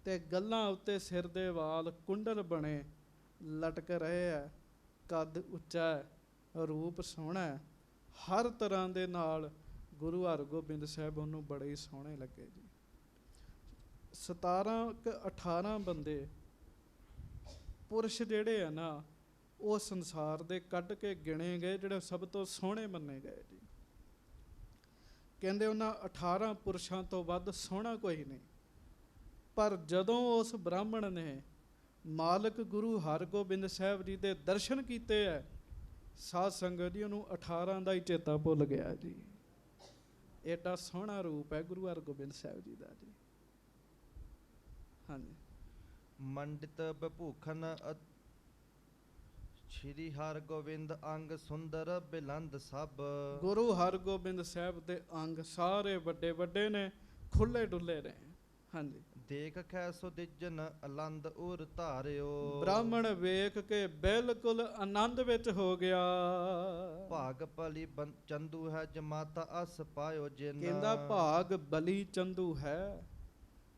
ਤੇ ਗੱਲਾਂ ਉੱਤੇ ਸਿਰ ਦੇ ਵਾਲ ਕੁੰਡਲ ਬਣੇ ਲਟਕ ਰਹੇ ਹੈ। ਕੱਦ ਉੱਚਾ ਹੈ, ਰੂਪ ਸੋਹਣਾ ਹੈ। ਹਰ ਤਰ੍ਹਾਂ ਦੇ ਨਾਲ ਗੁਰੂ ਹਰਗੋਬਿੰਦ ਸਾਹਿਬ ਉਹਨੂੰ ਬੜੇ ਹੀ ਸੋਹਣੇ ਲੱਗੇ ਜੀ। 17-18 ਬੰਦੇ ਪੁਰਸ਼ ਜਿਹੜੇ ਆ ਨਾ, ਉਹ ਸੰਸਾਰ ਦੇ ਕੱਢ ਕੇ ਗਿਣੇ ਗਏ ਜਿਹੜੇ ਸਭ ਤੋਂ ਸੋਹਣੇ ਮੰਨੇ ਗਏ ਜੀ। ਕਹਿੰਦੇ ਉਹਨਾਂ 18 ਪੁਰਸ਼ਾਂ ਤੋਂ ਵੱਧ ਸੋਹਣਾ ਕੋਈ ਨਹੀਂ। ਪਰ ਜਦੋਂ ਉਸ ਬ੍ਰਾਹਮਣ ਨੇ ਮਾਲਕ ਗੁਰੂ ਹਰਗੋਬਿੰਦ ਸਾਹਿਬ ਜੀ ਦੇ ਦਰਸ਼ਨ ਕੀਤੇ ਹੈ, ਸਾਧ ਸੰਗਤ ਜੀ ਉਹਨੂੰ 18 ਦਾ ਹੀ ਚੇਤਾ ਭੁੱਲ ਗਿਆ ਜੀ। ਏਡਾ ਸੋਹਣਾ ਰੂਪ ਹੈ ਗੁਰੂ ਹਰਗੋਬਿੰਦ ਸਾਹਿਬ ਜੀ ਦਾ ਜੀ। ਹਾਂਜੀ। ਮੰਡਿਤ ਬਭੂਖਨ ਸ਼੍ਰੀ ਹਰਗੋਬਿੰਦ ਅੰਗ ਸੁੰਦਰ ਬਿਲੰਦ ਸਭ। ਗੁਰੂ ਹਰਗੋਬਿੰਦ ਸਾਹਿਬ ਦੇ ਅੰਗ ਸਾਰੇ ਵੱਡੇ ਵੱਡੇ ਨੇ, ਖੁੱਲੇ ਡੁੱਲੇ ਨੇ। ਹਾਂਜੀ। ਦੇਖ ਖੈ ਸੁਦਿਜਨ ਅਲੰਦ ਉਰ ਧਾਰਿਓ, ਬ੍ਰਾਹਮਣ ਵੇਖ ਕੇ ਬਿਲਕੁਲ ਆਨੰਦ ਵਿੱਚ ਹੋ ਗਿਆ। ਭਾਗ ਭਲੀ ਚੰਦੂ ਹੈ ਜਮਾਤਾ ਅਸ ਪਾਇਓ ਜਿਨ। ਕਹਿੰਦਾ ਭਾਗ ਬਲੀ ਚੰਦੂ ਹੈ,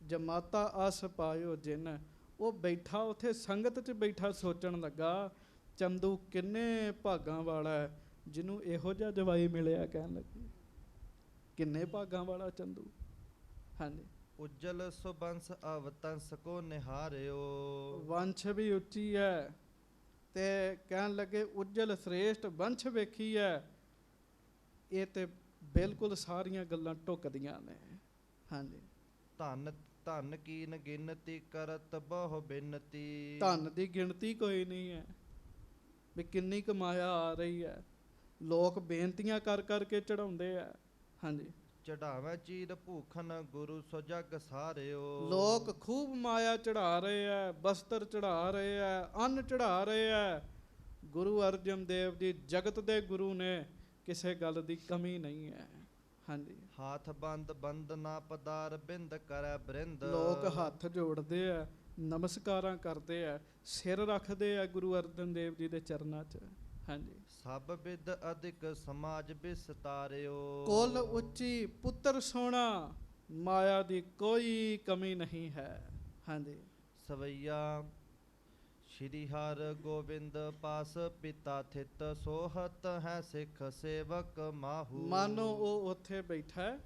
ਜਮਾਤਾ ਅਸ ਪਾਇਓ ਜਿਨ। ਉਹ ਬੈਠਾ ਉੱਥੇ ਸੰਗਤ 'ਚ ਬੈਠਾ ਸੋਚਣ ਲੱਗਾ, ਚੰਦੂ ਕਿੰਨੇ ਭਾਗਾਂ ਵਾਲਾ ਹੈ ਜਿਹਨੂੰ ਇਹੋ ਜਿਹਾ ਜਵਾਈ ਮਿਲਿਆ। ਕਹਿਣ ਲੱਗੇ, ਕਿੰਨੇ ਭਾਗਾਂ ਵਾਲਾ ਚੰਦੂ। ਹਾਂਜੀ। ਉਜਲ ਸੁਬੰਸ ਅਵਤੰਸ ਕੋ ਨਿਹਾਰਿਓ। ਵੰਸ਼ ਵੀ ਉੱਚੀ ਹੈ ਤੇ ਕਹਿਣ ਲੱਗੇ ਉਜਲ ਸ੍ਰੇਸ਼ਟ ਵੰਸ਼ ਵੇਖੀ ਹੈ। ਇਹ ਤੇ ਬਿਲਕੁਲ ਸਾਰੀਆਂ ਗੱਲਾਂ ਢੁੱਕਦੀਆਂ ਨੇ। ਹਾਂਜੀ। ਧਨ ਧਨ ਕੀਨ ਗਿਣਤੀ ਕਰਤ ਬਹੁ ਬਿਨਤੀ। ਧਨ ਦੀ ਗਿਣਤੀ ਕੋਈ ਨਹੀਂ ਹੈ ਵੀ ਕਿੰਨੀ ਕਮਾਇਆ ਆ ਰਹੀ ਹੈ। ਲੋਕ ਬੇਨਤੀਆਂ ਕਰ ਕਰਕੇ ਚੜਾਉਂਦੇ ਆ। ਹਾਂਜੀ। ਚੜਾਵੇਂ ਚੀਰ ਭੂਖਨ ਗੁਰੂ ਸੋ ਜਗ ਸਾਰਿਓ। ਲੋਕ ਖੂਬ ਮਾਇਆ ਚੜਾ ਰਹੇ ਆ, ਬਸਤਰ ਚੜਾ ਰਹੇ ਆ, ਅੰਨ ਚੜਾ ਰਹੇ ਆ। ਗੁਰੂ ਅਰਜਨ ਦੇਵ ਜੀ ਜਗਤ ਦੇ ਗੁਰੂ ਨੇ, ਕਿਸੇ ਗੱਲ ਦੀ ਕਮੀ ਨਹੀਂ ਹੈ। ਹਾਂਜੀ। ਹਾਥ ਬੰਦ ਬੰਦ ਨਾ ਪਦਾਰ ਬਿੰਦ ਕਰੈ ਬ੍ਰਿੰਦ। ਲੋਕ ਹੱਥ ਜੋੜਦੇ ਆ, ਨਮਸਕਾਰਾਂ ਕਰਦੇ ਆ, ਸਿਰ ਰੱਖਦੇ ਆ ਗੁਰੂ ਅਰਜਨ ਦੇਵ ਜੀ ਦੇ ਚਰਨਾਂ 'ਚ। ਹਾਂਜੀ। ਸਭ ਵਿਦ ਅਧਿਕ ਸਮਾਜ ਵਿਸਤਾਰਿਓ। ਕੁਲ ਉੱਚੀ ਪੁੱਤਰ ਸੋਹਣਾ, ਮਾਇਆ ਦੀ ਕੋਈ ਕਮੀ ਨਹੀਂ ਹੈ। ਹਾਂਜੀ। ਸਵਈਆ ਸ਼੍ਰੀ ਹਰ ਗੋਬਿੰਦ ਪਾਸ ਪਿਤਾ ਥਿਤ ਸੋਹਤ ਹੈ ਸਿੱਖ ਸੇਵਕ ਮਾਹੂ। ਮਾਨੋ ਉਹ ਉੱਥੇ ਬੈਠਾ ਹੈ,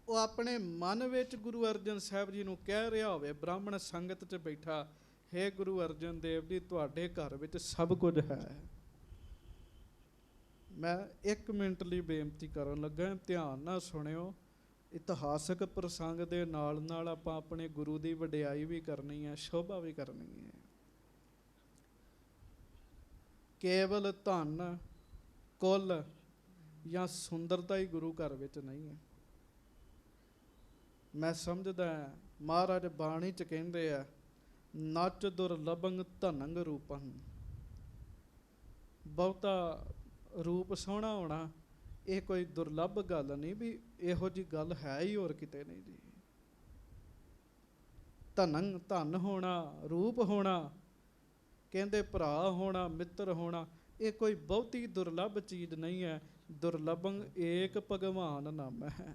ਉਹ ਆਪਣੇ ਮਨ ਵਿੱਚ ਗੁਰੂ ਅਰਜਨ ਸਾਹਿਬ ਜੀ ਨੂੰ ਕਹਿ ਰਿਹਾ ਹੋਵੇ, ਬ੍ਰਾਹਮਣ ਸੰਗਤ 'ਚ ਬੈਠਾ, ਹੇ ਗੁਰੂ ਅਰਜਨ ਦੇਵ ਜੀ ਤੁਹਾਡੇ ਘਰ ਵਿੱਚ ਸਭ ਕੁਝ ਹੈ। ਮੈਂ 1 ਮਿੰਟ ਲਈ ਬੇਨਤੀ ਕਰਨ ਲੱਗਾ, ਧਿਆਨ ਨਾਲ ਸੁਣਿਓ। ਇਤਿਹਾਸਕ ਪ੍ਰਸੰਗ ਦੇ ਨਾਲ ਨਾਲ ਆਪਾਂ ਆਪਣੇ ਗੁਰੂ ਦੀ ਵਡਿਆਈ ਵੀ ਕਰਨੀ ਹੈ, ਸ਼ੋਭਾ ਵੀ ਕਰਨੀ ਹੈ। ਕੇਵਲ ਧਨ ਕੁੱਲ ਜਾਂ ਸੁੰਦਰਤਾ ਹੀ ਗੁਰੂ ਘਰ ਵਿੱਚ ਨਹੀਂ ਹੈ। ਮੈਂ ਸਮਝਦਾ ਮਹਾਰਾਜ ਬਾਣੀ 'ਚ ਕਹਿੰਦੇ ਆ, ਨੱਚ ਦੁਰਲਭੰਗ ਧਨੰਗ ਰੂਪੰ। ਬਹੁਤਾ ਰੂਪ ਸੋਹਣਾ ਹੋਣਾ ਇਹ ਕੋਈ ਦੁਰਲੱਭ ਗੱਲ ਨਹੀਂ, ਵੀ ਇਹੋ ਜਿਹੀ ਗੱਲ ਹੈ ਹੀ ਹੋਰ ਕਿਤੇ ਨਹੀਂ ਜੀ। ਧਨੰ ਧਨ ਹੋਣਾ, ਰੂਪ ਹੋਣਾ, ਕਹਿੰਦੇ ਭਰਾ ਹੋਣਾ, ਮਿੱਤਰ ਹੋਣਾ, ਇਹ ਕੋਈ ਬਹੁਤੀ ਦੁਰਲੱਭ ਚੀਜ਼ ਨਹੀਂ ਹੈ। ਦੁਰਲਭੰ ਏਕ ਭਗਵਾਨ ਨਾਮ ਹੈ।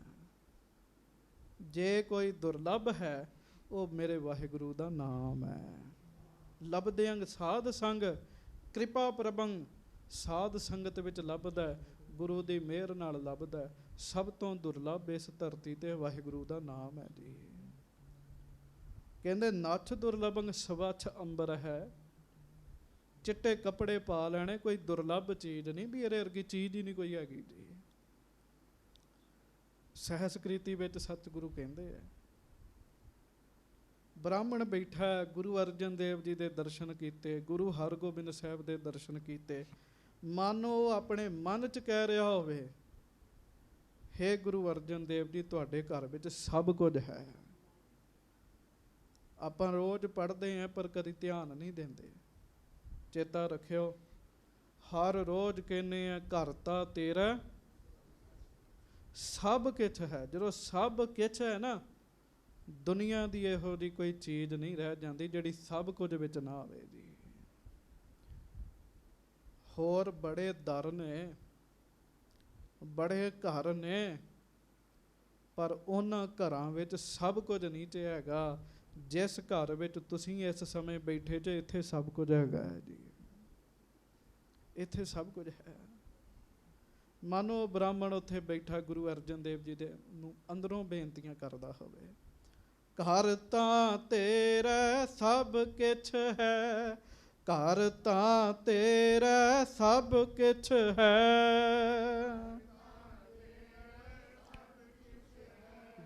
ਜੇ ਕੋਈ ਦੁਰਲੱਭ ਹੈ ਉਹ ਮੇਰੇ ਵਾਹਿਗੁਰੂ ਦਾ ਨਾਮ ਹੈ। ਲੱਭਦਿਆਂ ਸਾਧ ਸੰਗ ਕਿਰਪਾ ਪ੍ਰਭੰ। ਸਾਧ ਸੰਗਤ ਵਿੱਚ ਲੱਭਦਾ, ਗੁਰੂ ਦੀ ਮਿਹਰ ਨਾਲ ਲੱਭਦਾ। ਸਭ ਤੋਂ ਦੁਰਲੱਭ ਇਸ ਧਰਤੀ ਤੇ ਵਾਹਿਗੁਰੂ ਦਾ ਨਾਮ ਹੈ ਜੀ। ਕਹਿੰਦੇ ਨੱਥ ਦੁਰਲਭੰ ਸਵੱਛ ਅੰਬਰ ਹੈ। ਚਿੱਟੇ ਕੱਪੜੇ ਪਾ ਲੈਣੇ ਕੋਈ ਦੁਰਲੱਭ ਚੀਜ਼ ਨਹੀਂ, ਵੀ ਇਹਦੇ ਵਰਗੀ ਚੀਜ਼ ਹੀ ਨਹੀਂ ਕੋਈ ਹੈਗੀ ਜੀ। ਸਹਿਸਕ੍ਰਿਤੀ ਵਿੱਚ ਸਤਿਗੁਰੂ ਕਹਿੰਦੇ ਆ, ਬ੍ਰਾਹਮਣ ਬੈਠਾ, ਗੁਰੂ ਅਰਜਨ ਦੇਵ ਜੀ ਦੇ ਦਰਸ਼ਨ ਕੀਤੇ, ਗੁਰੂ ਹਰਗੋਬਿੰਦ ਸਾਹਿਬ ਦੇ ਦਰਸ਼ਨ ਕੀਤੇ। ਮਾਨੋ ਆਪਣੇ ਮਨ 'ਚ ਕਹਿ ਰਿਹਾ ਹੋਵੇ, ਹੇ ਗੁਰੂ ਅਰਜਨ ਦੇਵ ਜੀ ਤੁਹਾਡੇ ਘਰ ਵਿੱਚ ਸਭ ਕੁਝ ਹੈ। ਆਪਾਂ ਰੋਜ਼ ਪੜ੍ਹਦੇ ਹਾਂ ਪਰ ਕਦੀ ਧਿਆਨ ਨਹੀਂ ਦਿੰਦੇ। ਚੇਤਾ ਰੱਖਿਓ, ਹਰ ਰੋਜ਼ ਕਹਿੰਦੇ ਆ ਘਰ ਤਾਂ ਤੇਰਾ ਸਭ ਕੁਛ ਹੈ। ਜਦੋਂ ਸਭ ਕੁਛ ਹੈ ਨਾ, ਦੁਨੀਆ ਦੀ ਇਹੋ ਜਿਹੀ ਕੋਈ ਚੀਜ਼ ਨਹੀਂ ਰਹਿ ਜਾਂਦੀ ਜਿਹੜੀ ਸਭ ਕੁਝ ਵਿੱਚ ਨਾ ਆਵੇ ਜੀ। ਹੋਰ ਬੜੇ ਦਰ ਨੇ, ਬੜੇ ਘਰ ਨੇ, ਪਰ ਉਹਨਾਂ ਘਰਾਂ ਵਿੱਚ ਸਭ ਕੁਝ ਨਹੀਂ ਤੇ ਹੈਗਾ। ਜਿਸ ਘਰ ਵਿੱਚ ਤੁਸੀਂ ਇਸ ਸਮੇਂ ਬੈਠੇ ਜੇ, ਇੱਥੇ ਸਭ ਕੁਝ ਹੈਗਾ ਹੈ ਜੀ। ਇੱਥੇ ਸਭ ਕੁਝ ਹੈ। ਮਾਨੋ ਬ੍ਰਾਹਮਣ ਉੱਥੇ ਬੈਠਾ ਗੁਰੂ ਅਰਜਨ ਦੇਵ ਜੀ ਦੇ ਨੂੰ ਅੰਦਰੋਂ ਬੇਨਤੀਆਂ ਕਰਦਾ ਹੋਵੇ, ਘਰ ਤਾਂ ਤੇਰਾ ਸਭ ਕੁਛ ਹੈ, ਘਰ ਤਾਂ ਤੇਰਾ ਸਭ ਕੁਛ ਹੈ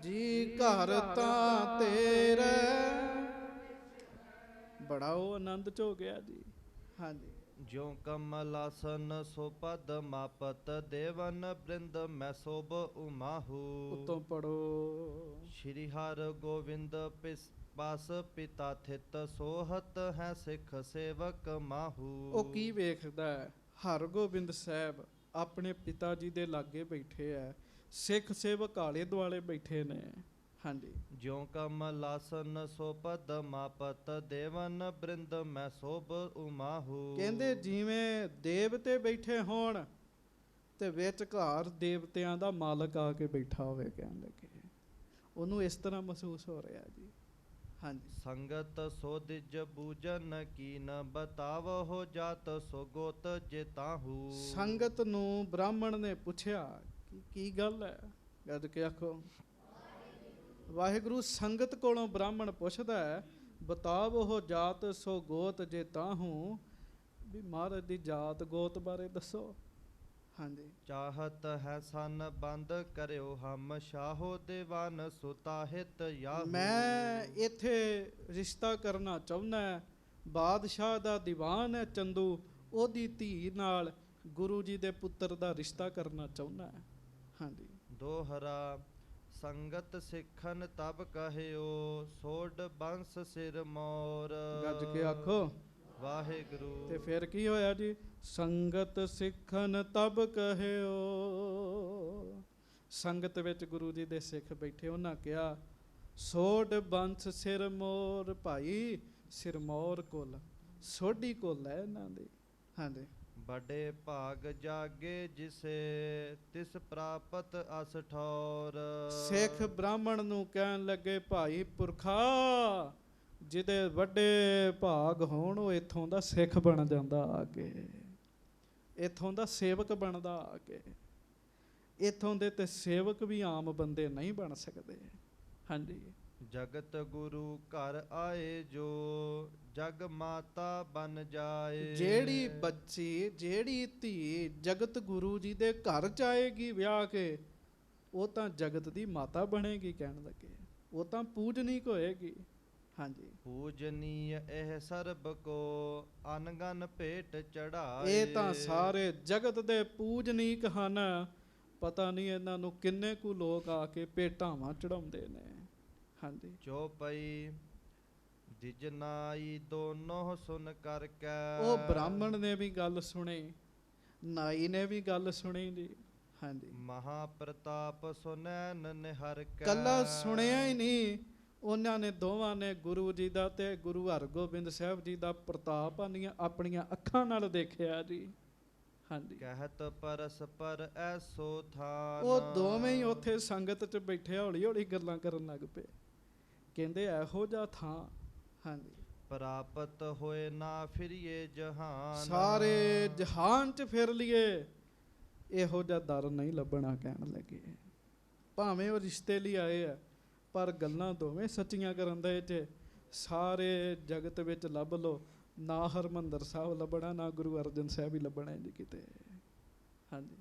ਜੀ, ਘਰ ਤਾਂ ਤੇਰਾ। ਬੜਾ ਉਹ ਆਨੰਦ 'ਚ ਹੋ ਗਿਆ ਜੀ। ਹਾਂਜੀ। ਜਿਉ ਕਮਲਾਸਨ ਸੋ ਪਦ ਮਾਪਤ ਦੇਵਨ ਬ੍ਰਿੰਦ ਮੈਂ ਸੋਭ ਉਮਾਹੂ। ਉੱਤੋਂ ਪੜੋ, ਸ਼੍ਰੀ ਹਰ ਗੋਬਿੰਦ ਪਾਸ ਪਿਤਾ ਥਿਤ ਸੋਹਤ ਹੈ ਸਿੱਖ ਸੇਵਕ ਮਾਹੂ। ਉਹ ਕੀ ਵੇਖਦਾ ਹੈ? ਹਰਗੋਬਿੰਦ ਸਾਹਿਬ ਆਪਣੇ ਪਿਤਾ ਜੀ ਦੇ ਲਾਗੇ ਬੈਠੇ ਹੈ, ਸਿੱਖ ਸੇਵਕ ਆਲੇ ਦੁਆਲੇ ਬੈਠੇ ਨੇ। ਹਾਂਜੀ। ਜਿਉ ਕਮਲਾਸਨ ਸੋ ਪਦ ਮਾਪਤ ਦੇਵਨ ਬ੍ਰਿੰਦ ਮੈਂ ਸੋਭ ਉਮਾਹੂ। ਕਹਿੰਦੇ ਜਿਵੇਂ ਦੇਵਤੇ ਬੈਠੇ ਹੋਣ ਤੇ ਵਿਚਕਾਰ ਦੇਵਤਿਆਂ ਦਾ ਮਾਲਕ ਆ ਕੇ ਬੈਠਾ ਹੋਵੇ। ਕਹਿਣ ਲੱਗੇ ਉਹਨੂੰ ਇਸ ਤਰ੍ਹਾਂ ਮਹਿਸੂਸ ਹੋ ਰਿਹਾ ਜੀ। ਹਾਂਜੀ। ਸੰਗਤ ਸੋ ਦਿਜ ਬੂਜਨ ਕੀਨ ਬਤਾਵਹੁ ਜਾਤ ਸੋ ਗੋਤ ਜੇ ਤਾਹੂ। ਸੰਗਤ ਨੂੰ ਬ੍ਰਾਹਮਣ ਨੇ ਪੁੱਛਿਆ ਕਿ ਕੀ ਗੱਲ ਹੈ, ਗੱਜ ਕੇ ਆਖੋ ਵਾਹਿਗੁਰੂ। ਸੰਗਤ ਕੋਲੋਂ ਬ੍ਰਾਹਮਣ ਪੁੱਛਦਾ ਹੈ ਬਤਾਵਹੁ ਜਾਤ ਸੋ ਗੋਤ ਜੇ ਤਾਹੂ, ਵੀ ਮਹਾਰਾਜ ਦੀ ਜਾਤ ਗੋਤ ਬਾਰੇ ਦੱਸੋ। ਹਾਂਜੀ। ਚਾਹਤ ਹੈ ਸਨ ਬੰਦ ਕਰਿਓ ਹਮ ਸ਼ਾਹੋ ਦੇਵਾਨ ਸੁਤਾਹਿਤ ਯਾਹੂ। ਮੈਂ ਇੱਥੇ ਰਿਸ਼ਤਾ ਕਰਨਾ ਚਾਹੁੰਦਾ, ਬਾਦਸ਼ਾਹ ਦਾ ਦੀਵਾਨ ਹੈ ਚੰਦੂ, ਉਹਦੀ ਧੀ ਨਾਲ ਗੁਰੂ ਜੀ ਦੇ ਪੁੱਤਰ ਦਾ ਰਿਸ਼ਤਾ ਕਰਨਾ ਚਾਹੁੰਦਾ। ਹਾਂਜੀ। ਦੋਹਰਾ ਸੰਗਤ ਸਿੱਖਨ ਤਬ ਕਹਿਓ ਸੋਢ ਬੰਸ ਸਿਰ ਮੋਰ। ਗੱਜ ਕੇ ਆਖੋ ਵਾਹਿਗੁਰੂ। ਤੇ ਫਿਰ ਕੀ ਹੋਇਆ ਜੀ? ਸੰਗਤ ਸਿੱਖਨ ਤਬ ਕਹਿਓ। ਸੰਗਤ ਵਿੱਚ ਗੁਰੂ ਜੀ ਦੇ ਸਿੱਖ ਬੈਠੇ, ਉਹਨਾਂ ਕਿਹਾ ਸੋਢ ਬੰਸ ਸਿਰ ਮੋਰ। ਭਾਈ ਸਿਰਮੌਰ ਕੁਲ, ਸੋਢੀ ਕੁਲ ਹੈ ਇਹਨਾਂ ਦੀ। ਹਾਂਜੀ। ਬੜੇ ਭਾਗ ਜਾਗੇ ਜਿਸੇ ਤਿਸ ਪ੍ਰਾਪਤ ਅਸ ਠੌਰ। ਸਿੱਖ ਬ੍ਰਾਹਮਣ ਨੂੰ ਕਹਿਣ ਲੱਗੇ ਭਾਈ ਪੁਰਖਾ, ਜਿਹਦੇ ਵੱਡੇ ਭਾਗ ਹੋਣ ਉਹ ਇੱਥੋਂ ਦਾ ਸਿੱਖ ਬਣ ਜਾਂਦਾ ਆ ਕੇ, ਇੱਥੋਂ ਦਾ ਸੇਵਕ ਬਣਦਾ ਆ ਕੇ। ਇੱਥੋਂ ਦੇ ਤੇ ਸੇਵਕ ਵੀ ਆਮ ਬੰਦੇ ਨਹੀਂ ਬਣ ਸਕਦੇ। ਹਾਂਜੀ। ਜਗਤ ਗੁਰੂ ਘਰ ਆਏ ਜੋ ਜਗ ਮਾਤਾ ਬਨ ਜਾਏ। ਜਿਹੜੀ ਬੱਚੀ, ਜਿਹੜੀ ਧੀ ਜਗਤ ਗੁਰੂ ਜੀ ਦੇ ਘਰ ਚ ਆਏਗੀ ਵਿਆਹ ਕੇ, ਉਹ ਤਾਂ ਜਗਤ ਦੀ ਮਾਤਾ ਬਣੇਗੀ। ਕਹਿਣ ਲੱਗੇ ਉਹ ਤਾਂ ਪੂਜਨੀਕ ਹੋਏਗੀ। ਹਾਂਜੀ। ਪੂਜਨੀय ਇਹ ਸਰਬ ਕੋ ਅਨਗਨ ਭੇਟ ਚੜਾਏ। ਇਹ ਤਾਂ ਸਾਰੇ ਜਗਤ ਦੇ ਪੂਜਨੀਕ ਹਨ। ਪਤਾ ਨਹੀਂ ਇਹਨਾਂ ਨੂੰ ਕਿੰਨੇ ਕੁ ਲੋਕ ਆ ਕੇ ਭੇਟਾਵਾਂ ਚੜਾਉਂਦੇ ਨੇ। ਹਾਂਜੀ। ਚੌਪਈ ਦਿਜਨਾਈ ਦੋਨੋਂ ਸੁਨ ਕਰਕੇ। ਉਹ ਬ੍ਰਾਹਮਣ ਨੇ ਵੀ ਗੱਲ ਸੁਣੀ, ਨਾਈ ਨੇ ਵੀ ਗੱਲ ਸੁਣੀ ਜੀ। ਹਾਂਜੀ। ਮਹਾ ਪ੍ਰਤਾਪ ਸੁਨੈਨ ਨਿਹਰ ਕੇ। ਕੱਲਾ ਸੁਣਿਆ ਹੀ ਨਹੀਂ, ਉਹਨਾਂ ਨੇ ਦੋਵਾਂ ਨੇ ਗੁਰੂ ਜੀ ਦਾ ਤੇ ਗੁਰੂ ਹਰਗੋਬਿੰਦ ਸਾਹਿਬ ਜੀ ਦਾ ਪ੍ਰਤਾਪ ਆਪਣੀਆਂ ਅੱਖਾਂ ਨਾਲ ਦੇਖਿਆ ਜੀ। ਹਾਂਜੀ। ਕਹਿਤ ਪਰਸਪਰ ਐਸੋ ਥਾਨ। ਉਹ ਦੋਵੇਂ ਹੀ ਉੱਥੇ ਸੰਗਤ 'ਚ ਬੈਠੇ ਹੌਲੀ ਹੌਲੀ ਗੱਲਾਂ ਕਰਨ ਲੱਗ ਪਏ। ਕਹਿੰਦੇ ਇਹੋ ਜਿਹਾ ਥਾਂ। ਹਾਂਜੀ। ਪ੍ਰਾਪਤ ਹੋਏ ਨਾ ਫਿਰੀਏ ਜਹਾਨ। ਸਾਰੇ ਜਹਾਨ 'ਚ ਫਿਰ ਲਈਏ, ਇਹੋ ਜਿਹਾ ਦਰ ਨਹੀਂ ਲੱਭਣਾ। ਕਹਿਣ ਲੱਗੇ ਭਾਵੇਂ ਉਹ ਰਿਸ਼ਤੇ ਲਈ ਆਏ ਆ, ਪਰ ਗੱਲਾਂ ਦੋਵੇਂ ਸੱਚੀਆਂ ਕਰਨ ਦੇ 'ਚ। ਸਾਰੇ ਜਗਤ ਵਿੱਚ ਲੱਭ ਲਓ, ਨਾ ਹਰਮੰਦਰ ਸਾਹਿਬ ਲੱਭਣਾ, ਨਾ ਗੁਰੂ ਅਰਜਨ ਸਾਹਿਬ ਹੀ ਲੱਭਣਾ ਜੀ ਕਿਤੇ। ਹਾਂਜੀ।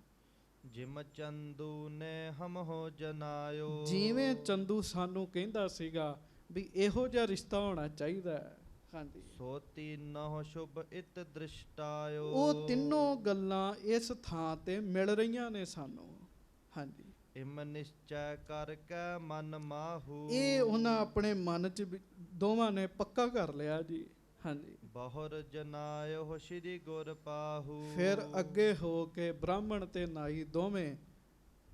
ਜਿਮ ਚੰਦੂ ਨੇ ਹਮ ਹੋ ਜਨਾਇਓ। ਜਿਵੇਂ ਚੰਦੂ ਸਾਨੂੰ ਕਹਿੰਦਾ ਸੀਗਾ ਵੀ ਇਹੋ ਜਿਹਾ ਰਿਸ਼ਤਾ ਹੋਣਾ ਚਾਹੀਦਾ ਹੈ। ਹਾਂਜੀ। ਸੋ ਤੀਨਹੁ ਸ਼ੁਭ ਇਤ ਦ੍ਰਿਸ਼ਟਾਇਓ। ਉਹ ਤਿੰਨੋਂ ਗੱਲਾਂ ਇਸ ਥਾਂ ਤੇ ਮਿਲ ਰਹੀਆਂ ਨੇ ਸਾਨੂੰ। ਹਾਂਜੀ। ਇਮ ਨਿਸ਼ਚੈ ਕਰਕੇ ਮਨ ਮਾਹੂ। ਇਹ ਉਹਨਾਂ ਆਪਣੇ ਮਨ 'ਚ ਦੋਵਾਂ ਨੇ ਪੱਕਾ ਕਰ ਲਿਆ ਜੀ। ਹਾਂਜੀ। ਬਹੁਰ ਜਨਾਇਓ ਸ਼੍ਰੀ ਗੁਰ ਪਾਹੂ। ਫਿਰ ਅੱਗੇ ਹੋ ਕੇ ਬ੍ਰਾਹਮਣ ਤੇ ਨਾਈ ਦੋਵੇਂ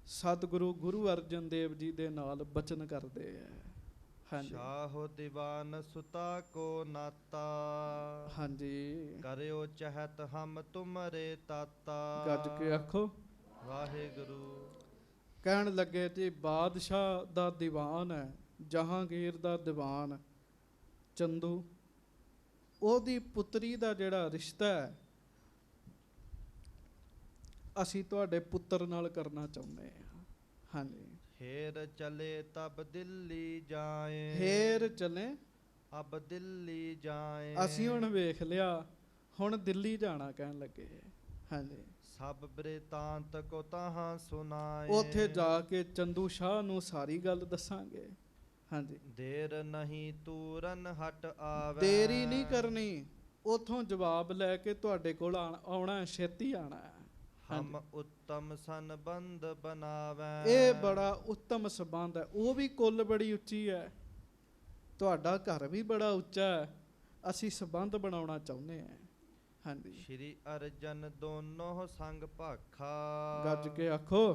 ਸਤਿਗੁਰੂ ਗੁਰੂ ਅਰਜਨ ਦੇਵ ਜੀ ਦੇ ਨਾਲ ਬਚਨ ਕਰਦੇ ਆ। ਹਾਂਜੀ। ਸ਼ਾਹੋ ਦੀਵਾਨ ਸੁਤਾ ਕੋ ਨਾਤਾ। ਹਾਂਜੀ। ਕਰਿਓ ਚਹਤ ਹਮ ਤੁਮਰੇ ਤਾਤਾ। ਗੱਜ ਕੇ ਆਖੋ ਵਾਹਿਗੁਰੂ। ਕਹਿਣ ਲੱਗੇ ਜੀ ਬਾਦਸ਼ਾਹ ਦਾ ਦੀਵਾਨ ਹੈ, ਜਹਾਂਗੀਰ ਦਾ ਦੀਵਾਨ ਚੰਦੂ, ਉਹਦੀ ਪੁੱਤਰੀ ਦਾ ਜਿਹੜਾ ਰਿਸ਼ਤਾ ਹੈ ਅਸੀਂ ਤੁਹਾਡੇ ਪੁੱਤਰ ਨਾਲ ਕਰਨਾ ਚਾਹੁੰਦੇ ਹਾਂ। ਹਾਂਜੀ। ਹੇਰ ਚਲੇ ਤਬ ਦਿੱਲੀ ਜਾਏ। ਫੇਰ ਚਲੇ ਅਬ ਦਿੱਲੀ ਜਾਏ। ਅਸੀਂ ਹੁਣ ਵੇਖ ਲਿਆ, ਹੁਣ ਦਿੱਲੀ ਜਾਣਾ। ਕਹਿਣ ਲੱਗੇ। ਹਾਂਜੀ। ਸਭ ਬ੍ਰਿਤਾਂਤ ਕੋ ਤਾਹਾਂ ਸੁਨਾਏ। ਉੱਥੇ ਜਾ ਕੇ ਚੰਦੂ ਸ਼ਾਹ ਨੂੰ ਸਾਰੀ ਗੱਲ ਦੱਸਾਂਗੇ। ਹਾਂਜੀ। ਦੇਰ ਨਹੀਂ ਤੂਰਨ ਹਟ ਆਵੇ। ਦੇਰੀ ਨਹੀਂ ਕਰਨੀ, ਉਥੋਂ ਜਵਾਬ ਲੈ ਕੇ ਤੁਹਾਡੇ ਕੋਲ ਆਉਣਾ, ਛੇਤੀ ਆਣਾ। ਹਮ ਉੱਤਮ ਸੰਬੰਧ ਬਣਾਵੇ। ਇਹ ਬੜਾ ਉੱਤਮ ਸੰਬੰਧ ਹੈ। ਉਹ ਵੀ ਕੁੱਲ ਬੜੀ ਉੱਚੀ ਹੈ, ਤੁਹਾਡਾ ਘਰ ਵੀ ਬੜਾ ਉੱਚਾ ਹੈ। ਅਸੀਂ ਸੰਬੰਧ ਬਣਾਉਣਾ ਚਾਹੁੰਦੇ ਹਾਂ। ਹਾਂਜੀ। ਸ਼੍ਰੀ ਅਰਜਨ ਦੋਨੋਂ ਸੰਗ ਭਾਖਾ। ਗੱਜ ਕੇ ਆਖੋ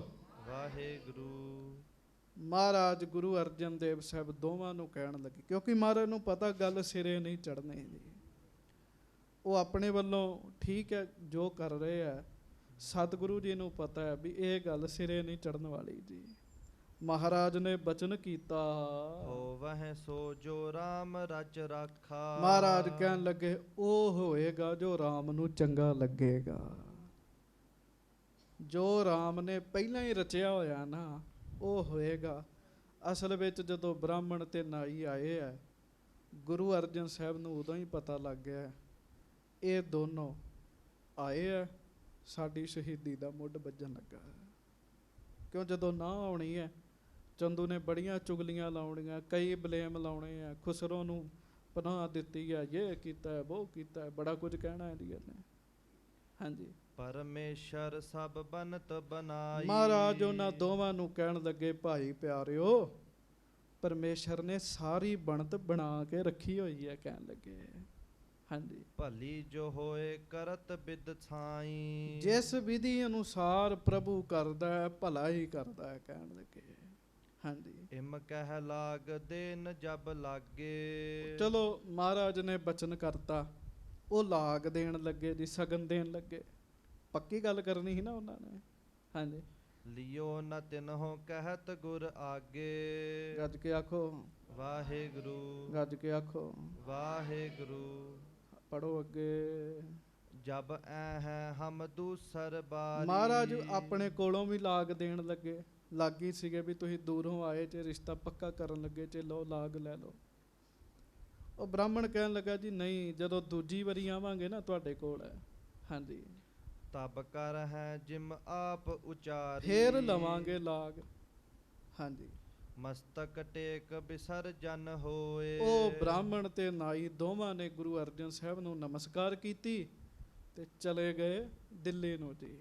ਵਾਹਿਗੁਰੂ। ਮਹਾਰਾਜ ਗੁਰੂ ਅਰਜਨ ਦੇਵ ਸਾਹਿਬ ਦੋਵਾਂ ਨੂੰ ਕਹਿਣ ਲੱਗੇ, ਕਿਉਂਕਿ ਮਹਾਰਾਜ ਨੂੰ ਪਤਾ ਗੱਲ ਸਿਰੇ ਨਹੀਂ ਚੜ੍ਹਨੀ ਜੀ। ਉਹ ਆਪਣੇ ਵੱਲੋਂ ਠੀਕ ਹੈ ਜੋ ਕਰ ਰਹੇ ਆ, ਸਤਿਗੁਰੂ ਜੀ ਨੂੰ ਪਤਾ ਹੈ ਵੀ ਇਹ ਗੱਲ ਸਿਰੇ ਨਹੀਂ ਚੜ੍ਹਨ ਵਾਲੀ ਜੀ। ਮਹਾਰਾਜ ਨੇ ਬਚਨ ਕੀਤਾ। ਹੋਵਹਿ ਸੋ ਜੋ RAM ਰਚ ਰਾਖਾ। ਮਹਾਰਾਜ ਕਹਿਣ ਲੱਗੇ ਉਹ ਹੋਏਗਾ ਜੋ ਰਾਮ ਨੂੰ ਚੰਗਾ ਲੱਗੇਗਾ। ਜੋ ਰਾਮ ਨੇ ਪਹਿਲਾਂ ਹੀ ਰਚਿਆ ਹੋਇਆ ਨਾ ਉਹ ਹੋਏਗਾ। ਅਸਲ ਵਿੱਚ ਜਦੋਂ ਬ੍ਰਾਹਮਣ ਤੇ ਨਾਈ ਆਏ ਹੈ, ਗੁਰੂ ਅਰਜਨ ਸਾਹਿਬ ਨੂੰ ਉਦੋਂ ਹੀ ਪਤਾ ਲੱਗ ਗਿਆ ਇਹ ਦੋਨੋਂ ਆਏ ਹੈ, ਸਾਡੀ ਸ਼ਹੀਦੀ ਦਾ ਮੁੱਢ ਵੱਜਣ ਲੱਗਾ। ਕਿਉਂ ਜਦੋਂ ਨਾ ਆਉਣੀ ਹੈ, ਚੰਦੂ ਨੇ ਬੜੀਆਂ ਚੁਗਲੀਆਂ ਲਾਉਣੀਆਂ, ਕਈ ਬਲੇਮ ਲਾਉਣੇ ਆ, ਖੁਸਰੋ ਨੂੰ ਪਨਾਹ ਦਿੱਤੀ ਹੈ, ਇਹ ਕੀਤਾ ਹੈ, ਉਹ ਕੀਤਾ ਹੈ, ਬੜਾ ਕੁਝ ਕਹਿਣਾ ਇਹਦੀਆਂ ਨੇ। ਹਾਂਜੀ, ਪਰਮੇਸ਼ਰ ਸਭ ਬਨਤ ਬਨਾਈ। ਮਹਾਰਾਜ ਉਹਨਾਂ ਦੋਵਾਂ ਨੂੰ ਕਹਿਣ ਲੱਗੇ ਭਾਈ ਪਿਆਰਿਓ, ਪਰਮੇਸ਼ਰ ਨੇ ਸਾਰੀ ਬਣਤ ਬਣਾ ਕੇ ਰੱਖੀ ਹੋਈ ਹੈ। ਕਹਿਣ ਲੱਗੇ ਹਾਂਜੀ, ਭਲੀ ਜੋ ਹੋਏ ਕਰਤ ਬਿਦ ਛਾਈ। ਜਿਸ ਵਿਧੀ ਅਨੁਸਾਰ ਪ੍ਰਭੂ ਕਰਦਾ ਹੈ ਭਲਾ ਹੀ ਕਰਦਾ ਹੈ। ਕਹਿਣ ਲੱਗੇ ਹਾਂਜੀ, ਇਮ ਕਹਿ ਲਾਗ ਦੇਨ ਜਬ ਲਾਗੇ। ਚਲੋ ਮਹਾਰਾਜ ਨੇ ਬਚਨ ਕਰਤਾ, ਉਹ ਲਾਗ ਦੇਣ ਲੱਗੇ ਜੀ, ਸਗਨ ਦੇਣ ਲੱਗੇ। ਪੱਕੀ ਗੱਲ ਕਰਨੀ ਸੀ ਨਾ ਉਹਨਾਂ ਨੇ। ਹਾਂਜੀ, ਲਿਓ ਨ ਤਿਨਹੁ ਕਹਿਤ ਗੁਰ ਆਗੇ। ਗੱਜ ਕੇ ਆਖੋ ਵਾਹਿਗੁਰੂ। ਗੱਜ ਕੇ ਆਖੋ ਵਾਹਿਗੁਰੂ। ਪੜੋ ਅੱਗੇ। ਜਬ ਐ ਹੈ ਹਮ ਦੂਸਰ ਬਾਰੀ। ਮਹਾਰਾਜ ਆਪਣੇ ਕੋਲੋਂ ਵੀ ਲਾਗ ਦੇਣ ਲੱਗੇ। ਲਾਗੀ ਸੀਗੇ ਵੀ ਤੁਸੀਂ ਦੂਰੋਂ ਆਏ ਜੇ, ਰਿਸ਼ਤਾ ਪੱਕਾ ਕਰਨ ਲੱਗੇ ਜੇ, ਲਓ ਲਾਗ ਲੈ ਲਓ। ਉਹ ਬ੍ਰਾਹਮਣ ਕਹਿਣ ਲੱਗਾ ਜੀ ਨਹੀਂ, ਜਦੋਂ ਦੂਜੀ ਵਾਰੀ ਆਵਾਂਗੇ ਨਾ ਤੁਹਾਡੇ ਕੋਲ ਹੈ। ਹਾਂਜੀ, ਤਬ ਕਰ ਹੈ ਜਿਮ ਆਪ ਉਚਾਰੀ। ਫੇਰ ਲਵਾਂਗੇ ਲਾਗ। ਹਾਂਜੀ, ਮਸਤਕ ਟੇਕ ਬਿਸਰ ਜਨ ਹੋਏ। ਉਹ ਬ੍ਰਾਹਮਣ ਤੇ ਨਾਈ ਦੋਵਾਂ ਨੇ ਗੁਰੂ ਅਰਜਨ ਸਾਹਿਬ ਨੂੰ ਨਮਸਕਾਰ ਕੀਤੀ ਤੇ ਚਲੇ ਗਏ ਦਿੱਲੀ ਨੂੰ ਜੀ।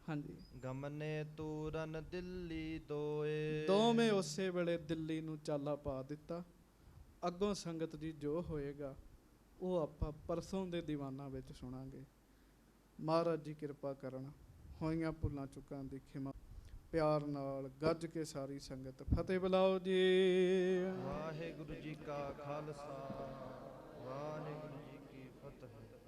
ਹਾਂਜੀ, ਗਮਨੇ ਤੂਰਨ ਦਿੱਲੀ ਦੋਏ। ਦੋਵੇਂ ਉਸੇ ਵੇਲੇ ਦਿੱਲੀ ਨੂੰ ਚਾਲਾ ਪਾ ਦਿੱਤਾ। ਅੱਗੋਂ ਸੰਗਤ ਜੀ ਜੋ ਹੋਏਗਾ ਉਹ ਆਪਾਂ ਪਰਸੋਂ ਦੇ ਦੀਵਾਨਾਂ ਵਿੱਚ ਸੁਣਾਂਗੇ। ਮਹਾਰਾਜ ਜੀ ਕਿਰਪਾ ਕਰਨ, ਹੋਈਆਂ ਭੁੱਲਾਂ ਚੁੱਕਾਂ ਦੀ ਖਿਮਾ। ਪਿਆਰ ਨਾਲ ਗੱਜ ਕੇ ਸਾਰੀ ਸੰਗਤ ਫਤਿਹ ਬੁਲਾਓ ਜੀ। ਵਾਹਿਗੁਰੂ ਜੀ ਕਾ ਖਾਲਸਾ, ਵਾਹਿਗੁਰੂ ਜੀ ਕੀ ਫਤਿਹ।